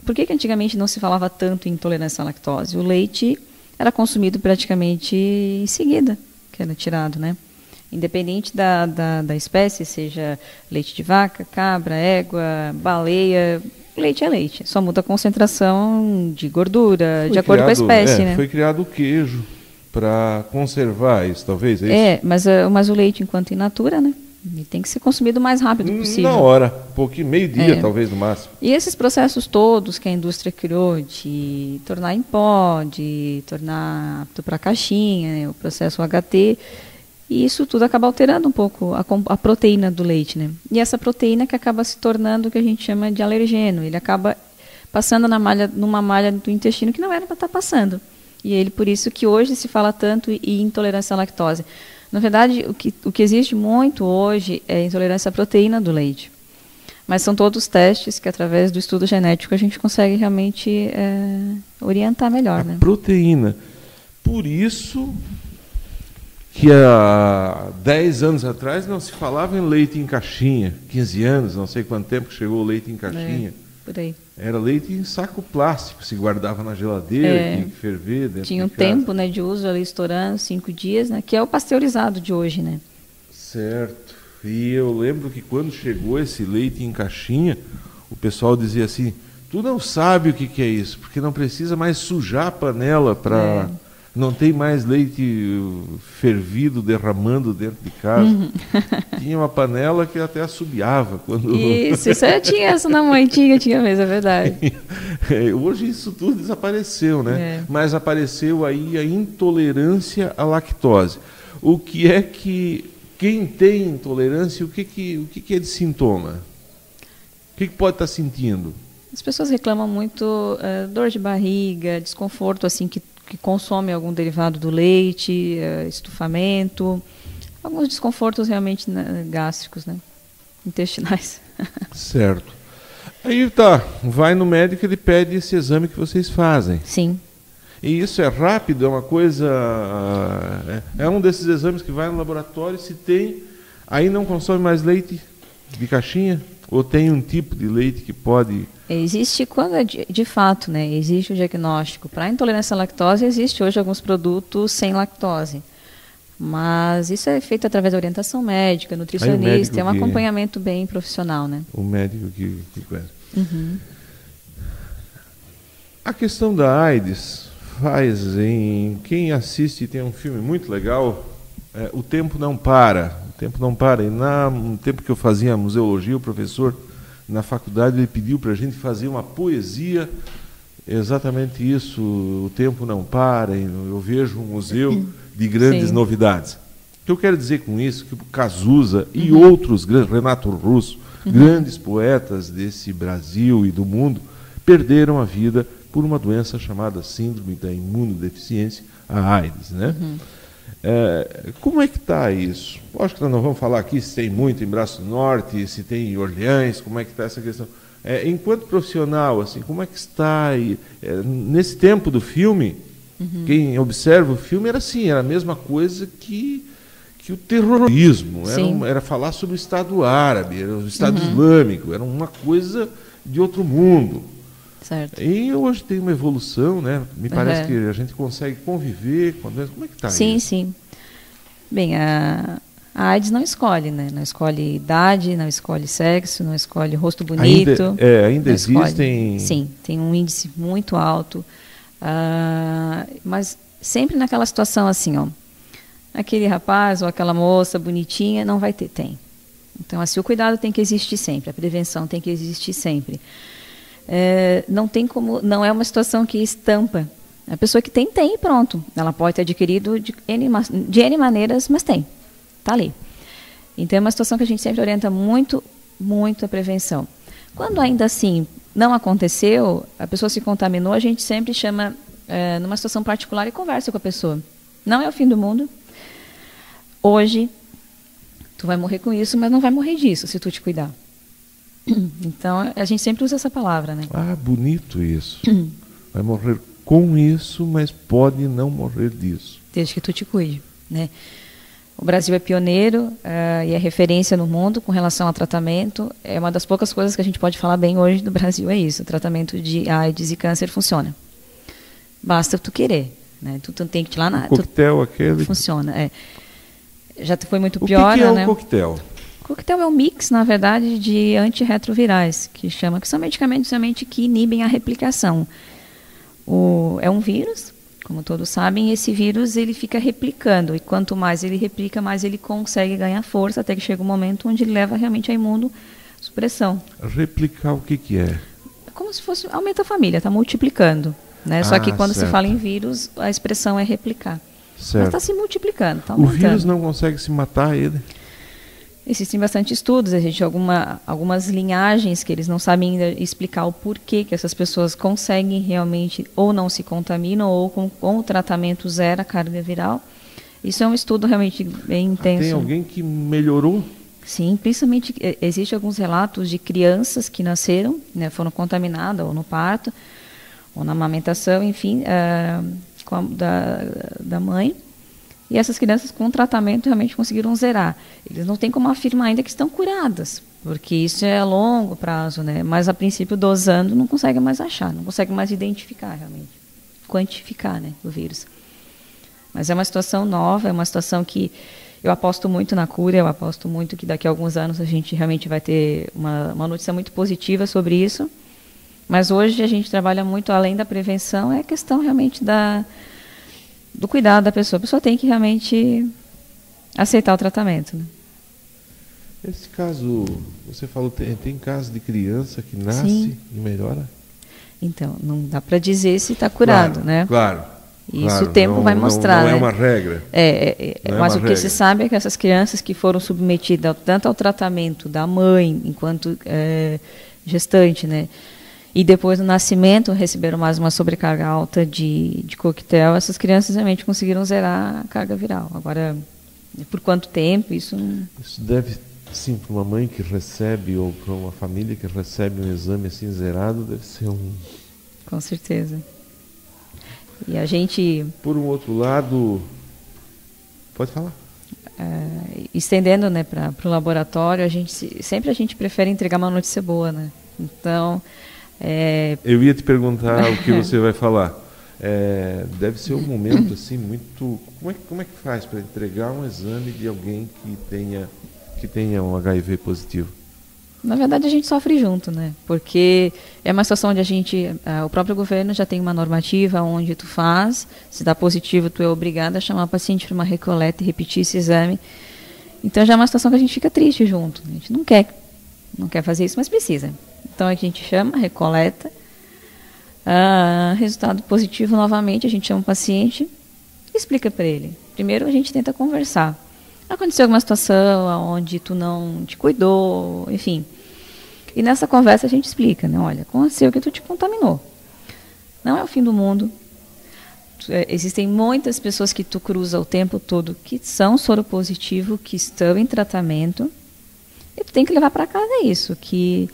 por que antigamente não se falava tanto em intolerância à lactose? O leite era consumido praticamente em seguida, que era tirado, né? Independente da espécie, seja leite de vaca, cabra, égua, baleia, leite é leite. Só muda a concentração de gordura, de acordo com a espécie, né? Foi criado o queijo para conservar isso, talvez, é isso? Mas o leite enquanto in natura, né? E tem que ser consumido o mais rápido possível. Na hora, pouquinho, meio-dia talvez no máximo. E esses processos todos que a indústria criou de tornar em pó, de tornar apto para caixinha, né, o processo HT, e isso tudo acaba alterando um pouco a proteína do leite, né? E essa proteína que acaba se tornando o que a gente chama de alergeno, ele acaba passando numa malha do intestino que não era para estar passando. E ele, por isso que hoje se fala tanto em intolerância à lactose. Na verdade, o que existe muito hoje é intolerância à proteína do leite. Mas são todos testes que, através do estudo genético, a gente consegue realmente orientar melhor. Né? Proteína. Por isso que há 10 anos atrás não se falava em leite em caixinha. 15 anos, não sei quanto tempo que chegou o leite em caixinha. Por aí. Era leite em saco plástico, se guardava na geladeira, tinha que ferver dentro tinha um de casa. tempo, né, de uso ali estourando, 5 dias, né, que é o pasteurizado de hoje, né? Certo. E eu lembro que quando chegou esse leite em caixinha, o pessoal dizia assim, tu não sabe o que é isso, porque não precisa mais sujar a panela para... Não tem mais leite fervido, derramando dentro de casa. Tinha uma panela que até assobiava. Quando... Isso eu tinha essa na mãe, tinha mesmo, é verdade. Hoje isso tudo desapareceu, né? Mas apareceu aí a intolerância à lactose. O que é que quem tem intolerância, o que é de sintoma? O que pode estar sentindo? As pessoas reclamam muito dor de barriga, desconforto assim que consome algum derivado do leite, estufamento, alguns desconfortos realmente gástricos, né? Intestinais. Certo. Aí tá, vai no médico, ele pede esse exame que vocês fazem. Sim. E isso é rápido, é uma coisa... É um desses exames que vai no laboratório, se tem, aí não consome mais leite de caixinha? Ou tem um tipo de leite que pode... Existe, quando é de fato, né, existe o diagnóstico. Para a intolerância à lactose, existe hoje alguns produtos sem lactose. Mas isso é feito através da orientação médica, nutricionista, é um acompanhamento bem profissional, né? O médico que conhece. A questão da AIDS faz em... Quem assiste tem um filme muito legal, O Tempo Não Para. O Tempo Não Para. E no tempo que eu fazia museologia, o professor... Na faculdade ele pediu para a gente fazer uma poesia, exatamente isso, o tempo não para, eu vejo um museu de grandes novidades. O que eu quero dizer com isso, que o Cazuza e outros, Renato Russo, grandes poetas desse Brasil e do mundo, perderam a vida por uma doença chamada síndrome da imunodeficiência, a AIDS, né? Como é que está isso? Acho que nós não vamos falar aqui se tem muito em Braço Norte, se tem em Orleans, como é que está essa questão. Enquanto profissional, assim, como é que está? Nesse tempo do filme, quem observa o filme era assim, era a mesma coisa que o terrorismo, era falar sobre o Estado Árabe, era o Estado Islâmico, era uma coisa de outro mundo. Certo. E hoje tem uma evolução, né? Me parece que a gente consegue conviver com a doença. Como é que está isso? Sim. Bem, a AIDS não escolhe, né? Não escolhe idade, não escolhe sexo, não escolhe rosto bonito. Ainda existem... Sim, tem um índice muito alto. Mas sempre naquela situação assim, ó. Aquele rapaz ou aquela moça bonitinha não vai ter, tem. Então, assim, o cuidado tem que existir sempre, a prevenção tem que existir sempre. Não tem como, não é uma situação que estampa. A pessoa que tem e pronto. Ela pode ter adquirido de N maneiras, mas tem. Está ali. Então é uma situação que a gente sempre orienta muito, muito a prevenção. Quando ainda assim não aconteceu, a pessoa se contaminou, a gente sempre chama numa situação particular e conversa com a pessoa. Não é o fim do mundo. Hoje, tu vai morrer com isso, mas não vai morrer disso se tu te cuidar. Então, a gente sempre usa essa palavra, né? Bonito isso. Vai morrer com isso, mas pode não morrer disso. Desde que tu te cuide, né? O Brasil é pioneiro e é referência no mundo com relação ao tratamento. É uma das poucas coisas que a gente pode falar bem hoje do Brasil, é isso. O tratamento de AIDS e câncer funciona. Basta tu querer, né? Tu tem que ir lá na... O coquetel aquele... Funciona, Já foi muito pior, né? O que é o coquetel? O coquetel é um mix, na verdade, de antirretrovirais, que são medicamentos realmente que inibem a replicação. É um vírus Como todos sabem, esse vírus ele fica replicando, e quanto mais ele replica, mais ele consegue ganhar força, até que chega um momento onde ele leva realmente à imunossupressão. Replicar o que é? É como se fosse, aumenta a família, está multiplicando. Né? Só que quando certo. se fala em vírus, a expressão é replicar. Certo. Mas está se multiplicando, está O aumentando. vírus não consegue se matar, ele? Existem bastante estudos, existe algumas linhagens que eles não sabem ainda explicar o porquê que essas pessoas conseguem realmente ou não se contaminam ou com o tratamento zero a carga viral. Isso é um estudo realmente bem intenso. Tem alguém que melhorou? Sim, principalmente existem alguns relatos de crianças que nasceram, né, foram contaminadas ou no parto, ou na amamentação, enfim, da mãe. E essas crianças com tratamento realmente conseguiram zerar. Eles não têm como afirmar ainda que estão curadas, porque isso é a longo prazo, né? Mas a princípio dosando não consegue mais achar, não consegue mais identificar realmente, quantificar, né, o vírus. Mas é uma situação nova, é uma situação que eu aposto muito na cura, eu aposto muito que daqui a alguns anos a gente realmente vai ter uma notícia muito positiva sobre isso. Mas hoje a gente trabalha muito além da prevenção, é a questão realmente do cuidado da pessoa. A pessoa tem que realmente aceitar o tratamento. Né? Esse caso, você falou, tem caso de criança que nasce Sim. e melhora? Então, não dá para dizer se está curado, claro, né? Claro. Isso claro, o tempo vai mostrar. Não né? é uma regra. Mas o que se sabe é que essas crianças que foram submetidas tanto ao tratamento da mãe, enquanto gestante, né? E depois do nascimento receberam mais uma sobrecarga alta de coquetel, essas crianças realmente conseguiram zerar a carga viral. Agora, por quanto tempo, isso não... Isso deve, sim, para uma mãe que recebe, ou para uma família que recebe um exame assim zerado, deve ser um... Com certeza. E a gente... Por um outro lado... Pode falar. Estendendo, né, para o laboratório, sempre a gente prefere entregar uma notícia boa, né? Então... Eu ia te perguntar o que você vai falar. Deve ser um momento assim muito... Como é que faz para entregar um exame de alguém que tenha um HIV positivo? Na verdade, a gente sofre junto, né? Porque é uma situação onde o próprio governo já tem uma normativa onde tu faz, se dá positivo, tu é obrigado a chamar o paciente para uma recoleta e repetir esse exame. Então já é uma situação que a gente fica triste junto. A gente não quer fazer isso, mas precisa. Então a gente chama, recoleta, resultado positivo novamente, a gente chama o paciente e explica para ele. Primeiro a gente tenta conversar. Aconteceu alguma situação onde tu não te cuidou, enfim. E nessa conversa a gente explica, né? Olha, aconteceu que tu te contaminou. Não é o fim do mundo. Existem muitas pessoas que tu cruza o tempo todo que são soropositivos, que estão em tratamento. E tu tem que levar para casa isso, que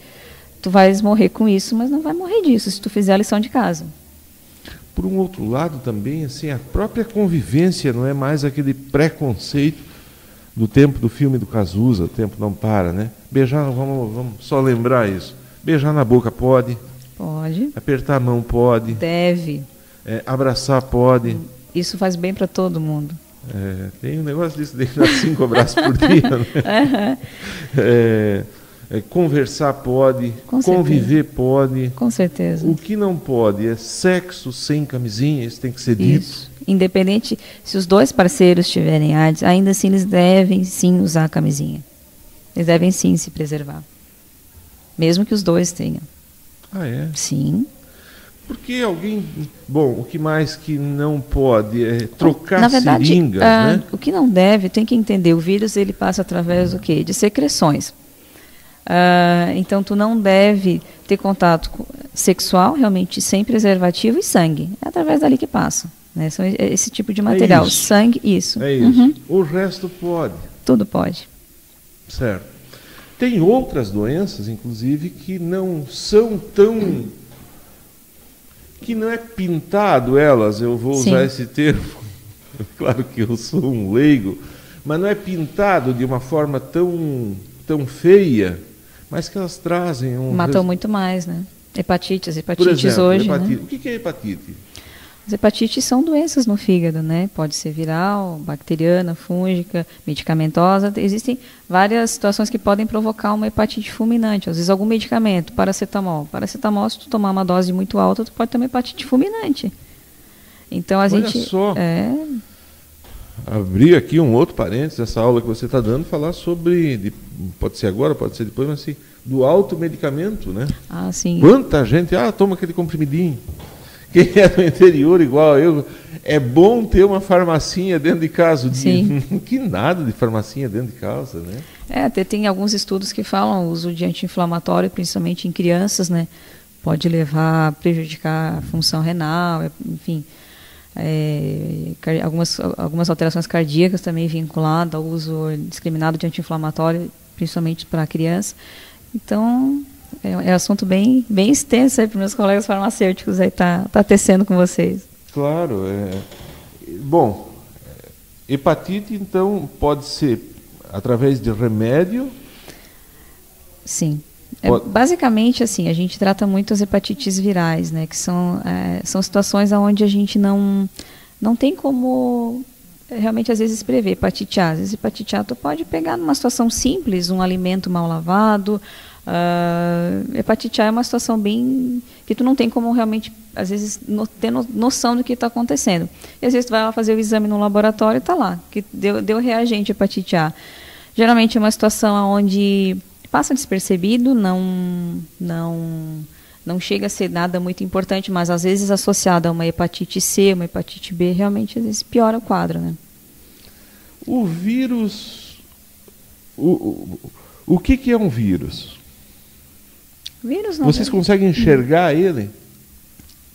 tu vais morrer com isso, mas não vai morrer disso se tu fizer a lição de casa. Por um outro lado também, assim, a própria convivência não é mais aquele preconceito do tempo do filme do Cazuza, o tempo não para, né? Beijar, vamos só lembrar isso. Beijar na boca pode. Pode. Apertar a mão pode. Deve. Abraçar pode. Isso faz bem para todo mundo. Tem um negócio disso de dar 5 abraços por dia, né? Conversar pode, conviver pode. Com certeza. O que não pode é sexo sem camisinha, isso tem que ser dito. Isso. Independente se os dois parceiros tiverem AIDS, ainda assim eles devem sim usar a camisinha. Eles devem sim se preservar. Mesmo que os dois tenham. Ah, é? Sim. Porque alguém... Bom, o que mais que não pode é trocar Na verdade, seringas, né? O que não deve, tem que entender, o vírus ele passa através do quê? De secreções. Então, tu não deve ter contato sexual, realmente, sem preservativo e sangue. É através dali que passa. Né? São esse tipo de material. Isso. Sangue, isso. É isso. Uhum. O resto pode. Tudo pode. Certo. Tem outras doenças, inclusive, que não são tão... que não é pintado elas, eu vou usar esse termo, claro que eu sou um leigo, mas não é pintado de uma forma tão feia, mas que elas trazem um... Matam muito mais, né? Hepatites Por exemplo, hoje, hepatite. né? O que é hepatite? As hepatites são doenças no fígado, né? Pode ser viral, bacteriana, fúngica, medicamentosa. Existem várias situações que podem provocar uma hepatite fulminante. Às vezes algum medicamento, paracetamol. Paracetamol, se tu tomar uma dose muito alta, tu pode ter uma hepatite fulminante. Então, Olha só. Abrir aqui um outro parênteses, essa aula que você está dando, falar sobre, pode ser agora, pode ser depois, mas assim, do automedicamento, né? Ah, sim. Quanta gente, toma aquele comprimidinho. Quem é do interior igual eu, é bom ter uma farmacinha dentro de casa. Sim. Que nada de farmacinha dentro de casa, né? Até tem alguns estudos que falam o uso de anti-inflamatório, principalmente em crianças, né? Pode levar a prejudicar a função renal, enfim. Algumas alterações cardíacas também vinculadas ao uso indiscriminado de anti-inflamatório, principalmente para a criança. Então, é assunto bem extenso aí para os meus colegas farmacêuticos aí tá tecendo com vocês. Claro. Bom, hepatite, então, pode ser através de remédio? Sim. Basicamente, assim, a gente trata muito as hepatites virais, né, que são situações onde a gente não tem como realmente, às vezes, prever. Hepatite A. Às vezes, hepatite A tu pode pegar numa situação simples, um alimento mal lavado. Hepatite A é uma situação bem que tu não tem como realmente, às vezes, ter noção do que está acontecendo. E às vezes tu vai lá fazer o exame no laboratório e está lá, que deu reagente hepatite A. Geralmente é uma situação onde passa despercebido, não chega a ser nada muito importante, mas às vezes associado a uma hepatite C, uma hepatite B, realmente às vezes piora o quadro, né? O vírus, o que é um vírus? Vírus não. Vocês conseguem enxergar ele?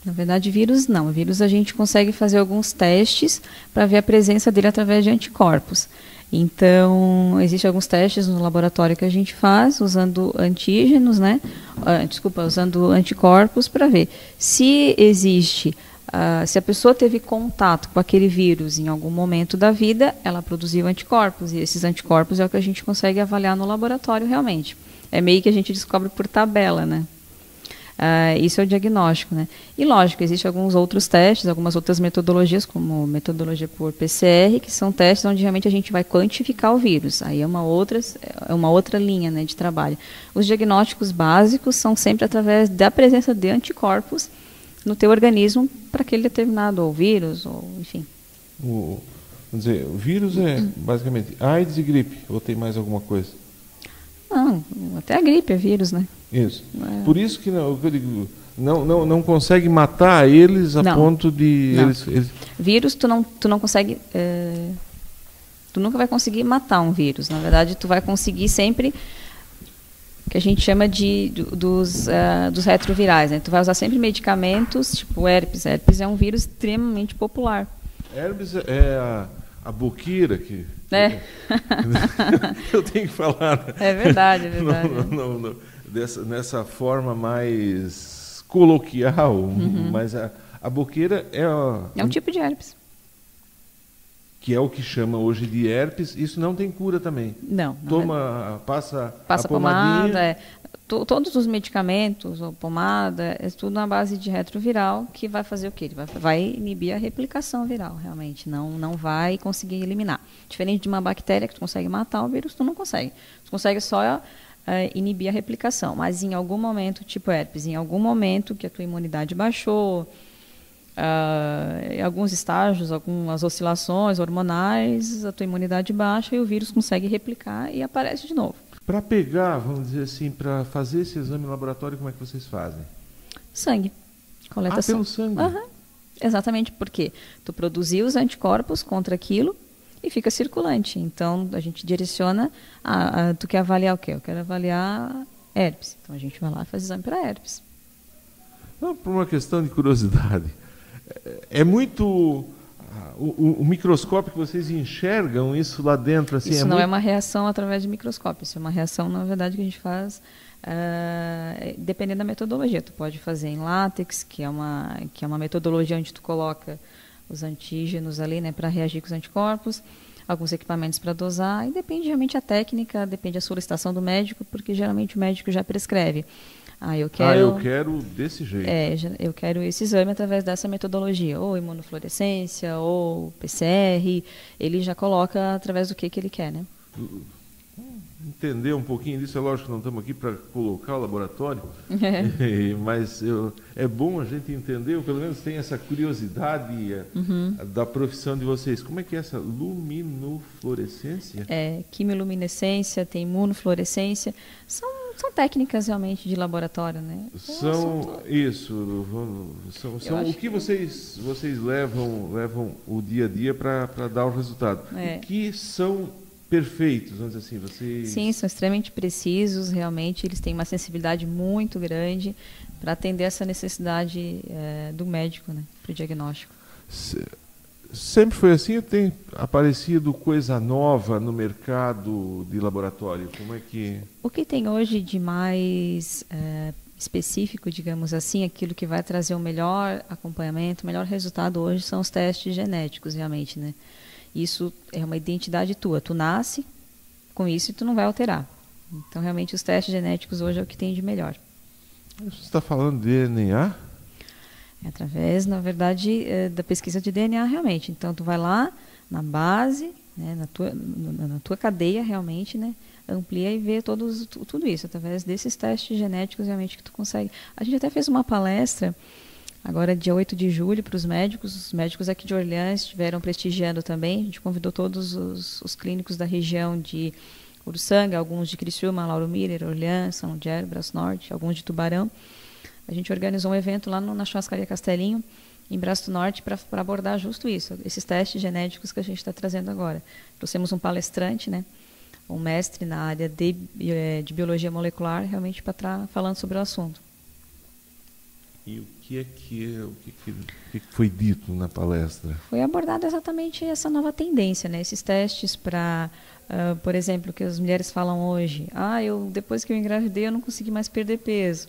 Na verdade, vírus não. Vírus a gente consegue fazer alguns testes para ver a presença dele através de anticorpos. Então, existem alguns testes no laboratório que a gente faz usando antígenos, né? Usando anticorpos para ver se existe, se a pessoa teve contato com aquele vírus em algum momento da vida, ela produziu anticorpos, e esses anticorpos é o que a gente consegue avaliar no laboratório realmente. É meio que a gente descobre por tabela, né? Isso é o diagnóstico, né? E lógico, existem alguns outros testes, algumas outras metodologias, como metodologia por PCR, que são testes onde realmente a gente vai quantificar o vírus. Aí é uma outra linha, né, de trabalho. Os diagnósticos básicos são sempre através da presença de anticorpos no teu organismo para aquele determinado ou vírus, ou enfim. Vamos dizer, o vírus é basicamente AIDS e gripe, ou tem mais alguma coisa? Não, até a gripe é vírus, né? Isso. Por isso que não consegue matar eles a ponto de... Vírus, tu não consegue... tu nunca vai conseguir matar um vírus. Na verdade, tu vai conseguir sempre... que a gente chama dos retrovirais, né? Tu vai usar sempre medicamentos, tipo herpes. Herpes é um vírus extremamente popular. Herpes é a boqueira que... eu tenho que falar. É verdade, é verdade. Nessa forma mais coloquial, mas a boqueira é um tipo de herpes. Que é o que chama hoje de herpes. Isso não tem cura também. Não. Passa a pomada. Todos os medicamentos, ou pomada, é tudo na base de retroviral, que vai fazer o quê? Ele vai inibir a replicação viral, realmente. Não vai conseguir eliminar. Diferente de uma bactéria que tu consegue matar, o vírus tu não consegue. Tu consegue só inibir a replicação. Mas em algum momento, tipo herpes, em algum momento que a tua imunidade baixou, em alguns estágios, algumas oscilações hormonais, a tua imunidade baixa e o vírus consegue replicar e aparece de novo. Para pegar, vamos dizer assim, para fazer esse exame no laboratório, como é que vocês fazem? Sangue. Coleta pelo sangue? Exatamente, porque tu produziu os anticorpos contra aquilo e fica circulante. Então, a gente direciona, tu quer avaliar o quê? Eu quero avaliar herpes. Então, a gente vai lá e faz exame para herpes. Não, por uma questão de curiosidade. É muito... O microscópio que vocês enxergam isso lá dentro? Assim, isso não é uma reação através de microscópio. Isso é uma reação, na verdade, que a gente faz dependendo da metodologia. Tu pode fazer em látex, que é uma metodologia onde tu coloca os antígenos ali, né, para reagir com os anticorpos, alguns equipamentos para dosar, e depende realmente a técnica, depende da solicitação do médico, porque geralmente o médico já prescreve. Eu quero desse jeito. Eu quero esse exame através dessa metodologia, ou imunofluorescência, ou PCR, ele já coloca através do que ele quer, né? entender um pouquinho disso. É lógico que não estamos aqui para colocar o laboratório, mas é bom a gente entender, ou pelo menos tem essa curiosidade da profissão de vocês. Como é que é essa luminofluorescência? Quimiluminescência, tem imunofluorescência, são técnicas realmente de laboratório, né? São o que vocês levam o dia a dia para dar o resultado. O que são perfeitos, vamos dizer assim, vocês... Sim, são extremamente precisos, realmente, eles têm uma sensibilidade muito grande para atender essa necessidade do médico, né, para o diagnóstico. Sempre foi assim ou tem aparecido coisa nova no mercado de laboratório? Como é que... O que tem hoje de mais específico, digamos assim, aquilo que vai trazer o melhor acompanhamento, o melhor resultado hoje são os testes genéticos, realmente, né? Isso é uma identidade tua. Tu nasce com isso e tu não vai alterar. Então, realmente, os testes genéticos hoje é o que tem de melhor. Você está falando de DNA? É através, na verdade, da pesquisa de DNA, realmente. Então, tu vai lá na base, né, na tua cadeia, realmente, né, amplia e vê tudo isso. Através desses testes genéticos, realmente, que tu consegue. A gente até fez uma palestra agora, dia 8 de julho, para os médicos aqui de Orleans estiveram prestigiando também. A gente convidou todos os clínicos da região de Uruçanga, alguns de Criciúma, Lauro Miller, Orleans, São Lugero, Braço Norte, alguns de Tubarão. A gente organizou um evento lá na Churrascaria Castelinho, em Braço Norte, para abordar justo isso, esses testes genéticos que a gente está trazendo agora. Trouxemos um palestrante, né, um mestre na área de biologia molecular, realmente para estar falando sobre o assunto. E o que foi dito na palestra? Foi abordada exatamente essa nova tendência, né? Esses testes para, por exemplo, que as mulheres falam hoje. Depois que eu engravidei, eu não consegui mais perder peso.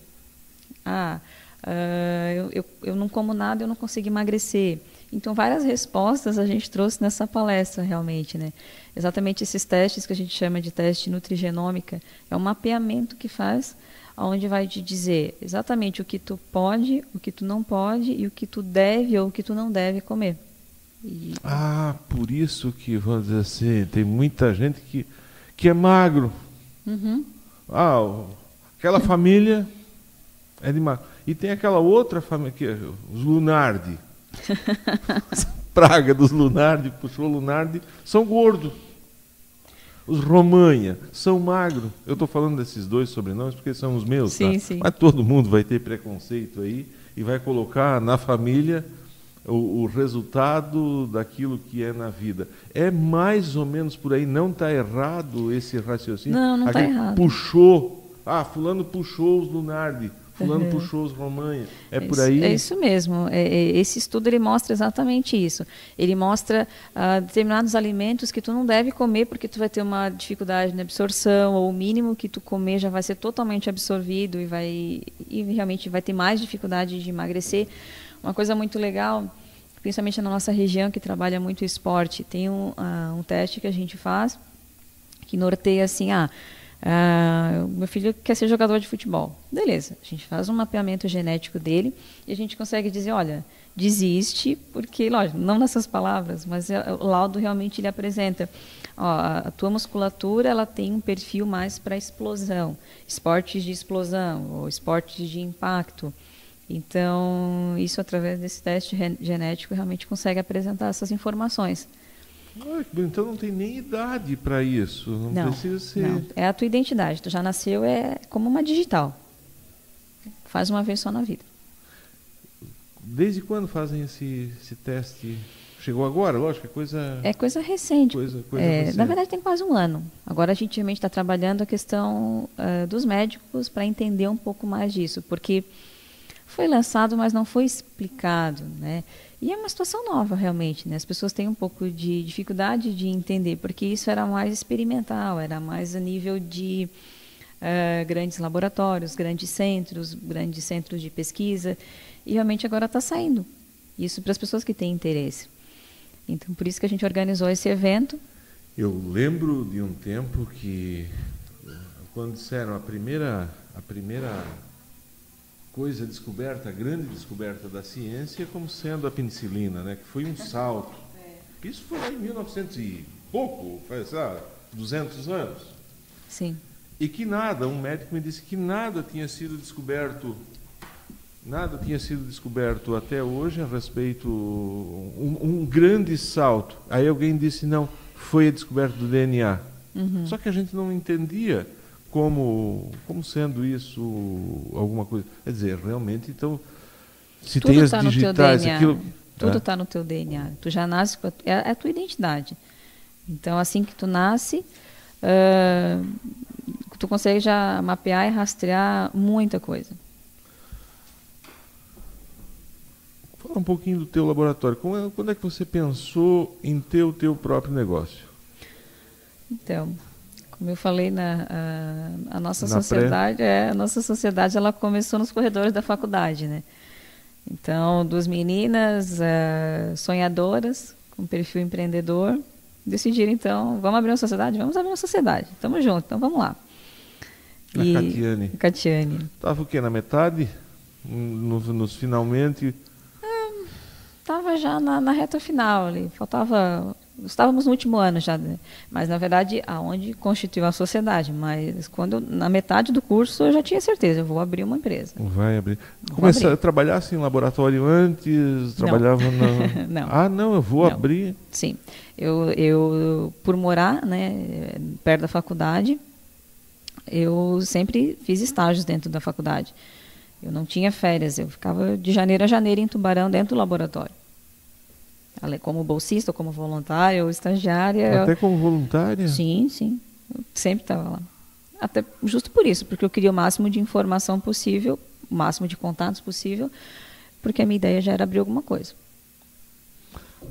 Eu não como nada, eu não consigo emagrecer. Então, várias respostas a gente trouxe nessa palestra, realmente, né? Exatamente esses testes que a gente chama de teste nutrigenômica, é um mapeamento que faz, onde vai te dizer exatamente o que tu pode, o que tu não pode e o que tu deve ou o que tu não deve comer. Por isso que, vamos dizer assim, tem muita gente que é magro. Aquela família é de magro. E tem aquela outra família, os Lunardi. Praga dos Lunardi, puxou Lunardi, são gordos. Os Romanha são magros. Eu estou falando desses dois sobrenomes porque são os meus, sim, tá? Sim. Mas todo mundo vai ter preconceito aí e vai colocar na família o resultado daquilo que é na vida. É mais ou menos por aí, não está errado esse raciocínio? Não está errado. Fulano puxou os Lunardi, fulano puxou os Romanha. Por aí? É isso mesmo. Esse estudo ele mostra exatamente isso. Ele mostra determinados alimentos que tu não deve comer porque tu vai ter uma dificuldade na absorção, ou o mínimo que tu comer já vai ser totalmente absorvido e realmente vai ter mais dificuldade de emagrecer. Uma coisa muito legal, principalmente na nossa região que trabalha muito esporte, tem um teste que a gente faz que norteia assim, meu filho quer ser jogador de futebol. Beleza, a gente faz um mapeamento genético dele e a gente consegue dizer, olha, desiste, porque, lógico, não nessas palavras, mas o laudo realmente ele apresenta, a tua musculatura ela tem um perfil mais para explosão, esportes de explosão ou esportes de impacto. Então, isso através desse teste genético realmente consegue apresentar essas informações. Então não tem nem idade para isso, não precisa ser... Não, é a tua identidade, tu já nasceu como uma digital, faz uma vez só na vida. Desde quando fazem esse teste? Chegou agora? Lógico, é coisa recente. Recente. Na verdade tem quase um ano. Agora a gente realmente está trabalhando a questão dos médicos para entender um pouco mais disso, porque foi lançado, mas não foi explicado, né? E é uma situação nova, realmente, né? As pessoas têm um pouco de dificuldade de entender, porque isso era mais experimental, era mais a nível de grandes laboratórios, grandes centros de pesquisa, e realmente agora está saindo. Isso para as pessoas que têm interesse. Então, por isso que a gente organizou esse evento. Eu lembro de um tempo que, quando disseram a primeira coisa descoberta, a grande descoberta da ciência, como sendo a penicilina, né? Que foi um salto. Isso foi lá em 1900 e pouco, faz 200 anos. Sim. E que nada, um médico me disse que nada tinha sido descoberto até hoje a respeito, um grande salto. Aí alguém disse, não, foi a descoberta do DNA. Só que a gente não entendia como sendo isso alguma coisa. Quer dizer, realmente, então, se tudo tem as tá digitais, no teu DNA, aquilo... Tudo está no teu DNA. Tu já nasce, é a tua identidade. Então, assim que tu nasce, tu consegue já mapear e rastrear muita coisa. Fala um pouquinho do teu laboratório. Quando é que você pensou em ter o teu próprio negócio? Então, como eu falei, a nossa sociedade ela começou nos corredores da faculdade, né? Então, duas meninas sonhadoras, com perfil empreendedor, decidiram, então, vamos abrir uma sociedade? Vamos abrir uma sociedade. Estamos juntos, então vamos lá. Catiane. Estava o quê? Na metade? Nos finalmente? Estava já na reta final ali. Estávamos no último ano já, né? Mas, na verdade, aonde constituiu a sociedade. Mas, na metade do curso, eu já tinha certeza, eu vou abrir uma empresa. Vai abrir. Começar a trabalhar assim, em laboratório antes? Trabalhava na... Não. Ah, não, eu vou abrir. Sim. Eu, por morar, né, perto da faculdade, eu sempre fiz estágios dentro da faculdade. Eu não tinha férias, eu ficava de janeiro a janeiro em Tubarão, dentro do laboratório. Como bolsista, como voluntária ou estagiária. Até como voluntária? Sim, sim. Eu sempre estava lá. Até justo por isso, porque eu queria o máximo de informação possível, o máximo de contatos possível, porque a minha ideia já era abrir alguma coisa.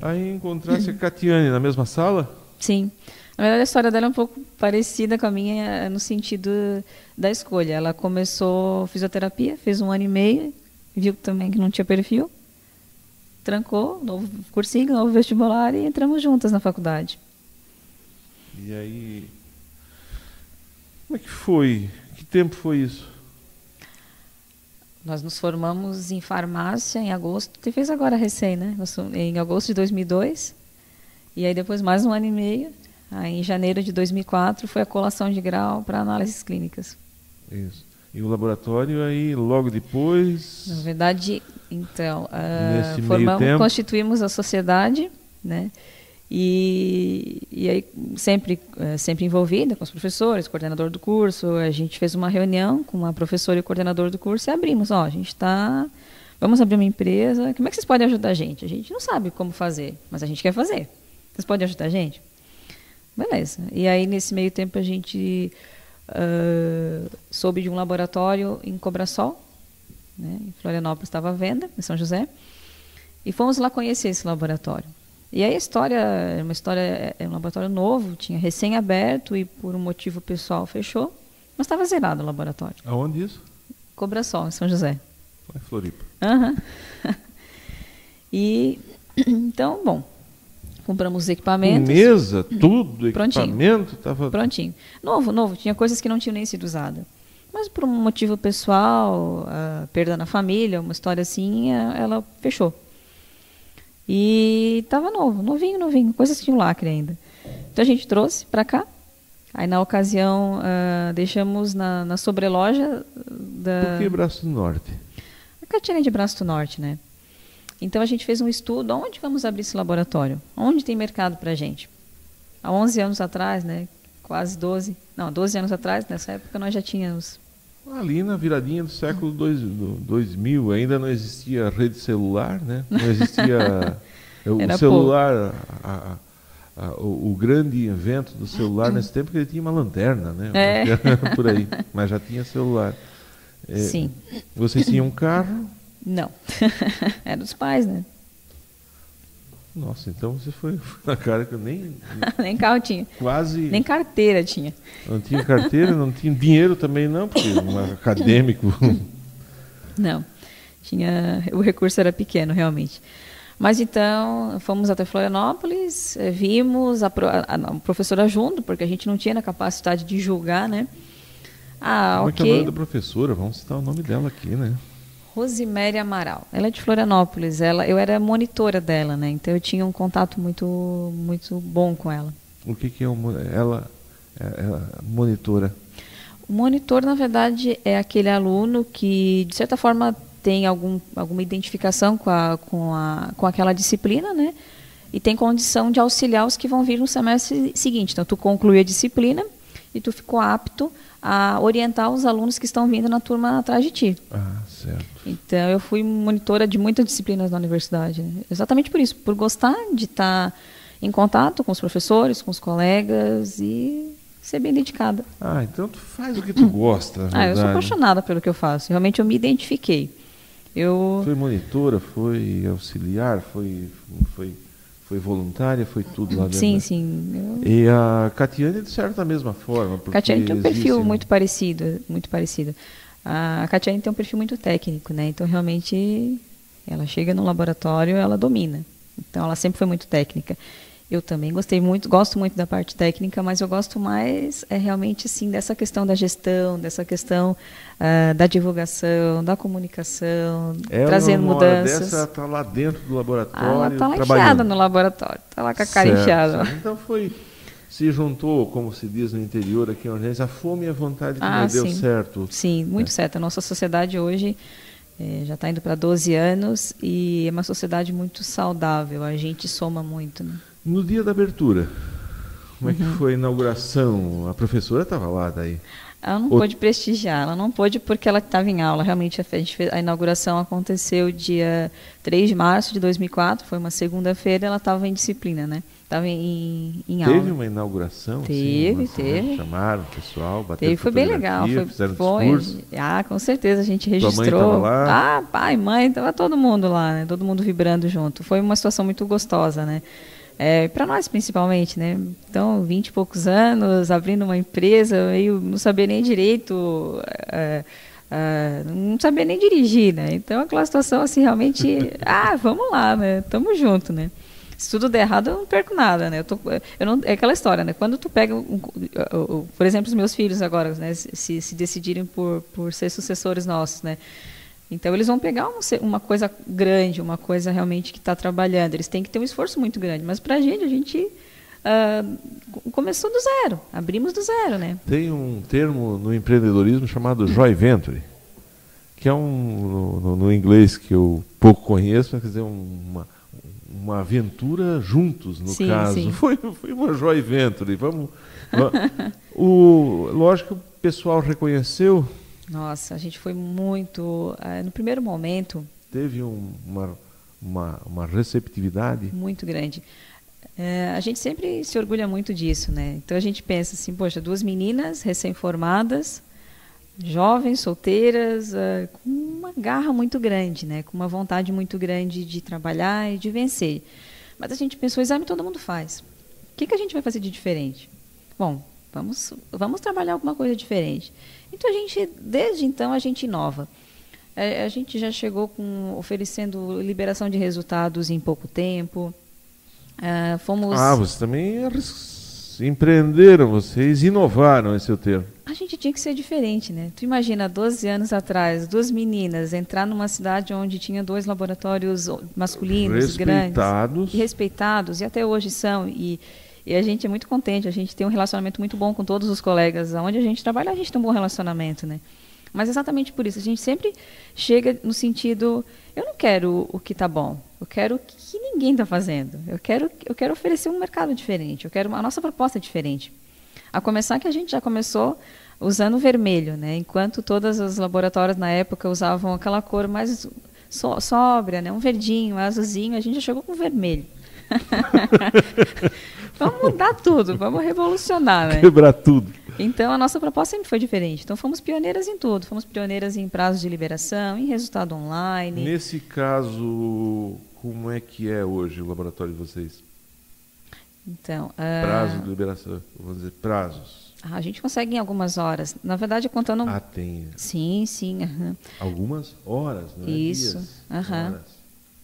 Aí encontrasse a Catiane na mesma sala? Sim. Na verdade, a história dela é um pouco parecida com a minha no sentido da escolha. Ela começou fisioterapia, fez 1 ano e meio, viu também que não tinha perfil, trancou, novo cursinho, novo vestibular e entramos juntas na faculdade. E aí, como é que foi? Que tempo foi isso? Nós nos formamos em farmácia em agosto, tu fez agora recém, né? Em agosto de 2002, e aí depois mais 1 ano e meio. Aí, em janeiro de 2004 foi a colação de grau para análises clínicas. Isso. E o laboratório aí logo depois? Na verdade, então, constituímos a sociedade, né? E aí sempre envolvida com os professores, coordenador do curso, a gente fez uma reunião com a professora e o coordenador do curso e abrimos, vamos abrir uma empresa, como é que vocês podem ajudar a gente? A gente não sabe como fazer, mas a gente quer fazer. Vocês podem ajudar a gente? Beleza. E aí, nesse meio tempo, a gente soube de um laboratório em Cobrasol, né? Em Florianópolis estava à venda, em São José, e fomos lá conhecer esse laboratório. E aí a história é um laboratório novo, tinha recém-aberto e por um motivo pessoal fechou, mas estava zerado o laboratório. Aonde isso? Cobrasol, em São José. É Floripa. E, então, bom, compramos os equipamentos. Mesa, tudo, prontinho, equipamento, estava... Prontinho. Novo, tinha coisas que não tinham nem sido usadas. Mas por um motivo pessoal, a perda na família, uma história assim, ela fechou. E estava novinho, coisas que tinham lacre ainda. Então a gente trouxe para cá. Aí na ocasião deixamos na sobreloja da... Por que Braço do Norte? A Catiane é de Braço do Norte, né? Então a gente fez um estudo, onde vamos abrir esse laboratório? Onde tem mercado para a gente? Há 11 anos atrás, né? Quase 12 anos atrás, nessa época nós já tínhamos... Ali na viradinha do século 2000, ainda não existia rede celular, né? Não existia o celular, o grande invento do celular nesse tempo que ele tinha uma lanterna, né? Por aí, mas já tinha celular. Sim. Vocês tinham um carro? Não, era dos pais, né? Nossa, então você foi na cara que eu nem carro tinha. Quase. Nem carteira tinha. Não tinha carteira, não tinha dinheiro também não, porque um acadêmico. Não, o recurso era pequeno realmente. Mas então fomos até Florianópolis, vimos a professora junto, porque a gente não tinha a capacidade de julgar, né? Como é que é o nome da professora? Vamos citar o nome dela aqui, né? Rosiméria Amaral. Ela é de Florianópolis. Eu era monitora dela, né? Então eu tinha um contato muito, muito bom com ela. O que é ela monitora? O monitor, na verdade, é aquele aluno que, de certa forma, tem alguma identificação com aquela disciplina, né? E tem condição de auxiliar os que vão vir no semestre seguinte. Então, tu conclui a disciplina e tu ficou apto a orientar os alunos que estão vindo na turma atrás de ti. Ah, certo. Então, eu fui monitora de muitas disciplinas na universidade, né? Exatamente por isso, por gostar de estar em contato com os professores, com os colegas e ser bem dedicada. Ah, então tu faz o que tu gosta, na verdade. Eu sou apaixonada pelo que eu faço. Realmente eu me identifiquei. Foi monitora, foi auxiliar, foi voluntária, foi tudo lá dentro. Sim, sim. E a Catiane, de certa mesma forma. A Catiane tem um perfil muito parecido, muito parecido. A Catiane tem um perfil muito técnico, né? Então, realmente, ela chega no laboratório, ela domina. Então, ela sempre foi muito técnica. Eu também gosto muito da parte técnica, mas eu gosto mais realmente assim dessa questão da gestão, dessa questão da divulgação, da comunicação, trazendo mudanças. Ela está lá dentro do laboratório, ela está lá trabalhando. enfiada no laboratório, está lá com a cara enfiada. Então se juntou, como se diz no interior aqui em Orleans, a fome e a vontade que deu certo. Sim, muito certo. A nossa sociedade hoje já está indo para 12 anos e é uma sociedade muito saudável, a gente soma muito, né? No dia da abertura, como é que foi a inauguração? A professora estava lá daí? Ela não pôde prestigiar, ela não pôde porque ela estava em aula. Realmente a inauguração aconteceu dia 3 de março de 2004, foi uma segunda-feira, ela estava em disciplina, né? Estava em aula. Teve uma inauguração? Teve. Chamaram o pessoal, bateram foi bem legal. Fizeram discurso? Com certeza, a gente registrou. Tua mãe estava lá? Pai, mãe, estava todo mundo lá, né? Todo mundo vibrando junto. Foi uma situação muito gostosa, né? Para nós principalmente, né? Então, 20 e poucos anos, abrindo uma empresa, eu não sabia nem direito, não sabia nem dirigir, né? Então, aquela situação assim, realmente, vamos lá, né? Tamo junto, né? Se tudo der errado, eu não perco nada, né? É aquela história, né? Quando tu pega, por exemplo, os meus filhos agora, né? Se decidirem por ser sucessores nossos, né? Então, eles vão pegar uma coisa grande, uma coisa realmente que está trabalhando. Eles têm que ter um esforço muito grande. Mas, para a gente começou do zero. Abrimos do zero, né? Tem um termo no empreendedorismo chamado joint venture, que é no inglês que eu pouco conheço, mas quer dizer, uma aventura juntos, no caso. Sim. Foi uma joint venture. Lógico que o pessoal reconheceu. Nossa, a gente foi muito... no primeiro momento... Teve uma receptividade? Muito grande. A gente sempre se orgulha muito disso, né? Então a gente pensa assim, poxa, 2 meninas recém-formadas, jovens, solteiras, com uma garra muito grande, né? Com uma vontade muito grande de trabalhar e de vencer. Mas a gente pensou, exame todo mundo faz. O que a gente vai fazer de diferente? Bom, vamos trabalhar alguma coisa diferente. Então, desde então, a gente inova. A gente já chegou oferecendo liberação de resultados em pouco tempo. Vocês também empreenderam, vocês inovaram, esse é o termo. A gente tinha que ser diferente, né? Tu imagina, 12 anos atrás, 2 meninas entrar numa cidade onde tinha 2 laboratórios masculinos grandes. E respeitados, e até hoje são. E a gente é muito contente, a gente tem um relacionamento muito bom com todos os colegas. Onde a gente trabalha, a gente tem um bom relacionamento, né? Mas exatamente por isso, a gente sempre chega no sentido, eu não quero o que está bom, eu quero o que ninguém está fazendo. Eu quero oferecer um mercado diferente, a nossa proposta é diferente. A começar que a gente já começou usando o vermelho, né? Enquanto todos os laboratórios na época usavam aquela cor mais sóbria, né? Um verdinho, um azulzinho, a gente já chegou com vermelho. Vamos mudar tudo, vamos revolucionar, né? Quebrar tudo. Então, a nossa proposta sempre foi diferente. Então, fomos pioneiras em tudo. Fomos pioneiras em prazos de liberação, em resultado online. Nesse caso, como é que é hoje o laboratório de vocês? Então, prazo de liberação, vamos dizer, prazos. A gente consegue em algumas horas. Na verdade, contando... Tem. Sim. Algumas horas, não é? Isso. Dias, horas.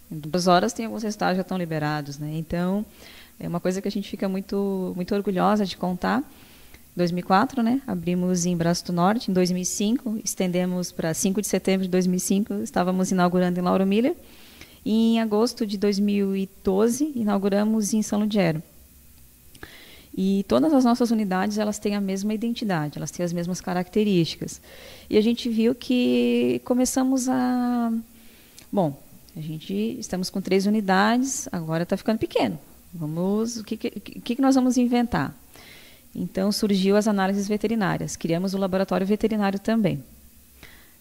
Em 2 horas tem alguns resultados que já estão liberados, né? Então, é uma coisa que a gente fica muito, muito orgulhosa de contar. 2004, né? Abrimos em Braço do Norte. Em 2005, estendemos para 5 de setembro de 2005, estávamos inaugurando em Lauro Miller. E em agosto de 2012, inauguramos em São Ludgero. E todas as nossas unidades, elas têm a mesma identidade, elas têm as mesmas características. E a gente viu que começamos a... Bom, estamos com 3 unidades, agora está ficando pequeno. O que nós vamos inventar? Então, surgiu as análises veterinárias. Criamos o laboratório veterinário também,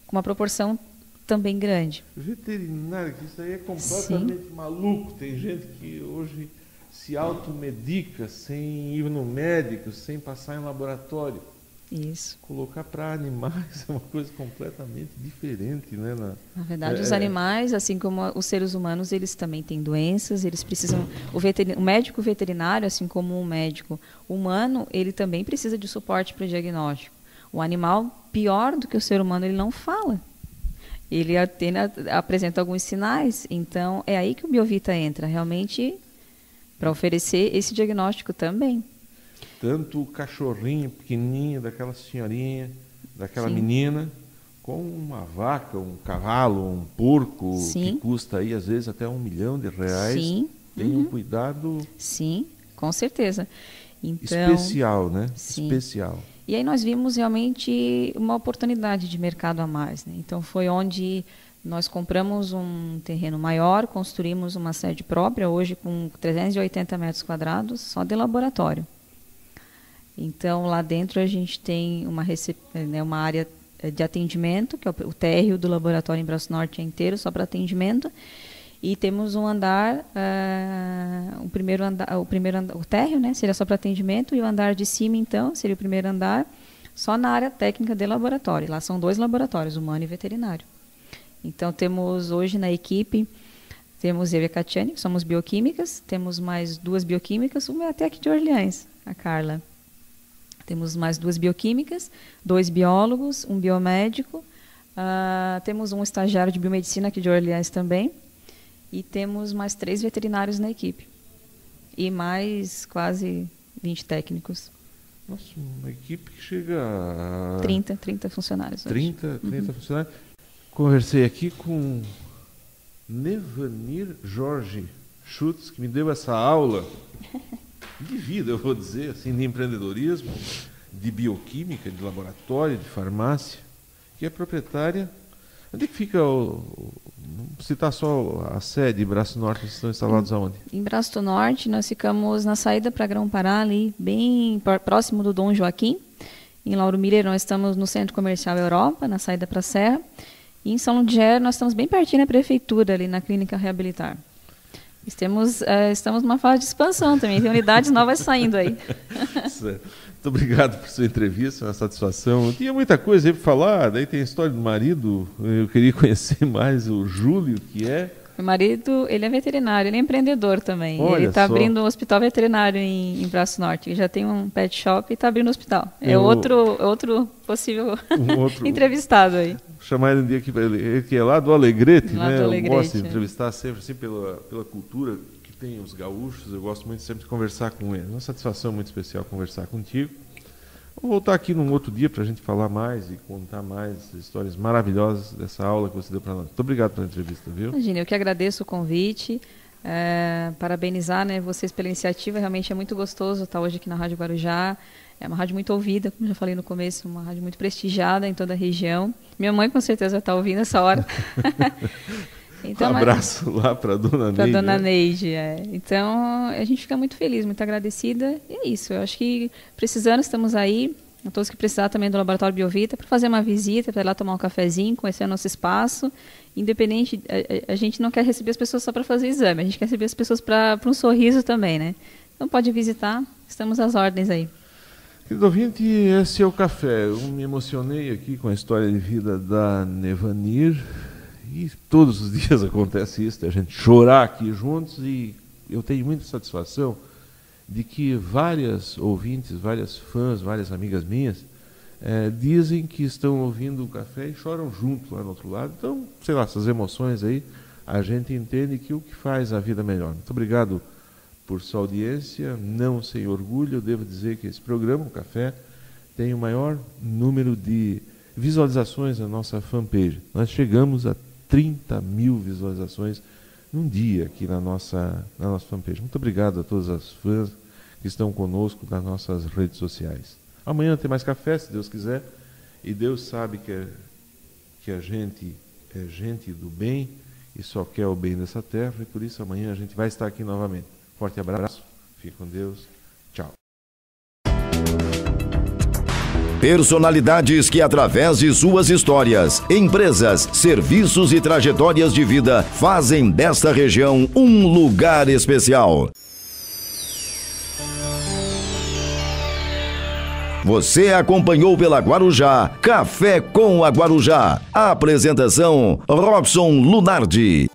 com uma proporção também grande. Veterinário, que isso aí é completamente maluco. Tem gente que hoje se automedica sem ir no médico, sem passar em laboratório. Isso. Colocar para animais é uma coisa completamente diferente, né? Na verdade, os animais, assim como os seres humanos, eles também têm doenças, eles precisam... O médico veterinário, assim como o médico humano, ele também precisa de suporte para o diagnóstico. O animal, pior do que o ser humano, ele não fala. Ele apresenta alguns sinais, então é aí que o Biovita entra, realmente, para oferecer esse diagnóstico também. Tanto o cachorrinho pequenininho, daquela senhorinha, daquela Sim. menina, com uma vaca, um cavalo, um porco, Sim. que custa aí às vezes até R$1 milhão. Sim. Tem um cuidado... Sim, com certeza. Então, especial, né? Sim. Especial. E aí nós vimos realmente uma oportunidade de mercado a mais, né? Então foi onde nós compramos um terreno maior, construímos uma sede própria, hoje com 380 metros quadrados, só de laboratório. Então lá dentro a gente tem uma área de atendimento, que é o térreo do laboratório em Braço Norte é inteiro, só para atendimento. E temos um andar, o térreo, né, seria só para atendimento, e o andar de cima, então, seria o primeiro andar, só na área técnica de laboratório. Lá são 2 laboratórios, humano e veterinário. Então, temos hoje na equipe, temos eu e a Catiane, que somos bioquímicas, temos mais 2 bioquímicas, uma é até aqui de Orleans, a Carla. Temos mais 2 bioquímicas, 2 biólogos, um biomédico, temos um estagiário de biomedicina aqui de Orleans também, e temos mais 3 veterinários na equipe. E mais quase 20 técnicos. Nossa, uma equipe que chega a... 30 funcionários. 30 funcionários. Conversei aqui com Nevanir Jorge Schutz, que me deu essa aula de vida, eu vou dizer, assim, de empreendedorismo, de bioquímica, de laboratório, de farmácia, que é proprietária. Onde é que fica vamos citar só a sede, Braço Norte, vocês estão instalados aonde? Em Braço do Norte, nós ficamos na saída para Grão-Pará, ali, bem próximo do Dom Joaquim. Em Lauro Miller, nós estamos no Centro Comercial Europa, na saída para a Serra. E em São Ludger, nós estamos bem pertinho da prefeitura, ali na Clínica Reabilitar. Estamos numa fase de expansão também, tem unidades novas saindo aí. Certo. Muito obrigado por sua entrevista, uma satisfação. Eu tinha muita coisa aí para falar, daí tem a história do marido, eu queria conhecer mais o Júlio, que é... Meu marido, ele é veterinário, ele é empreendedor também. Olha, ele está só. abrindo um hospital veterinário em Braço Norte. Ele já tem um pet shop e está abrindo um hospital. É outro possível entrevistado aí. Vou chamar ele um dia aqui para ele, que é lá do Alegrete, lá né? Do Alegrete, eu gosto de entrevistar sempre assim, pela cultura que tem os gaúchos, eu gosto muito sempre de conversar com ele. É uma satisfação muito especial conversar contigo. Vou voltar aqui num outro dia para a gente falar mais e contar mais histórias maravilhosas dessa aula que você deu para nós. Muito obrigado pela entrevista, viu? Imagina, eu que agradeço o convite, parabenizar, né, vocês pela iniciativa, realmente é muito gostoso estar hoje aqui na Rádio Guarujá, é uma rádio muito ouvida, como já falei no começo, uma rádio muito prestigiada em toda a região. Minha mãe com certeza está ouvindo essa hora. Então, um abraço lá para a Dona Neide. Para a Dona Neide, Então, a gente fica muito feliz, muito agradecida. E é isso, eu acho que precisando, estamos aí. A todos que precisar também do Laboratório Biovita, para fazer uma visita, para ir lá tomar um cafezinho, conhecer o nosso espaço. Independente, a gente não quer receber as pessoas só para fazer exame, a gente quer receber as pessoas para um sorriso também, né? Então, pode visitar, estamos às ordens aí. Querido ouvinte, esse é o café. Eu me emocionei aqui com a história de vida da Nevanir. E todos os dias acontece isso, a gente chorar aqui juntos, e eu tenho muita satisfação de que várias ouvintes, várias fãs, várias amigas minhas dizem que estão ouvindo o café e choram junto lá no outro lado. Então, sei lá, essas emoções aí, a gente entende que o que faz a vida melhor. Muito obrigado por sua audiência, não sem orgulho, eu devo dizer que esse programa, o Café, tem o maior número de visualizações na nossa fanpage. Nós chegamos a 30 mil visualizações num dia aqui na nossa fanpage. Muito obrigado a todas as fãs que estão conosco nas nossas redes sociais. Amanhã tem mais café, se Deus quiser, e Deus sabe que a gente é gente do bem e só quer o bem dessa terra, e por isso amanhã a gente vai estar aqui novamente. Forte abraço, fique com Deus, tchau. Personalidades que, através de suas histórias, empresas, serviços e trajetórias de vida, fazem desta região um lugar especial. Você acompanhou pela Guarujá, Café com a Guarujá. A apresentação, Robson Lunardi.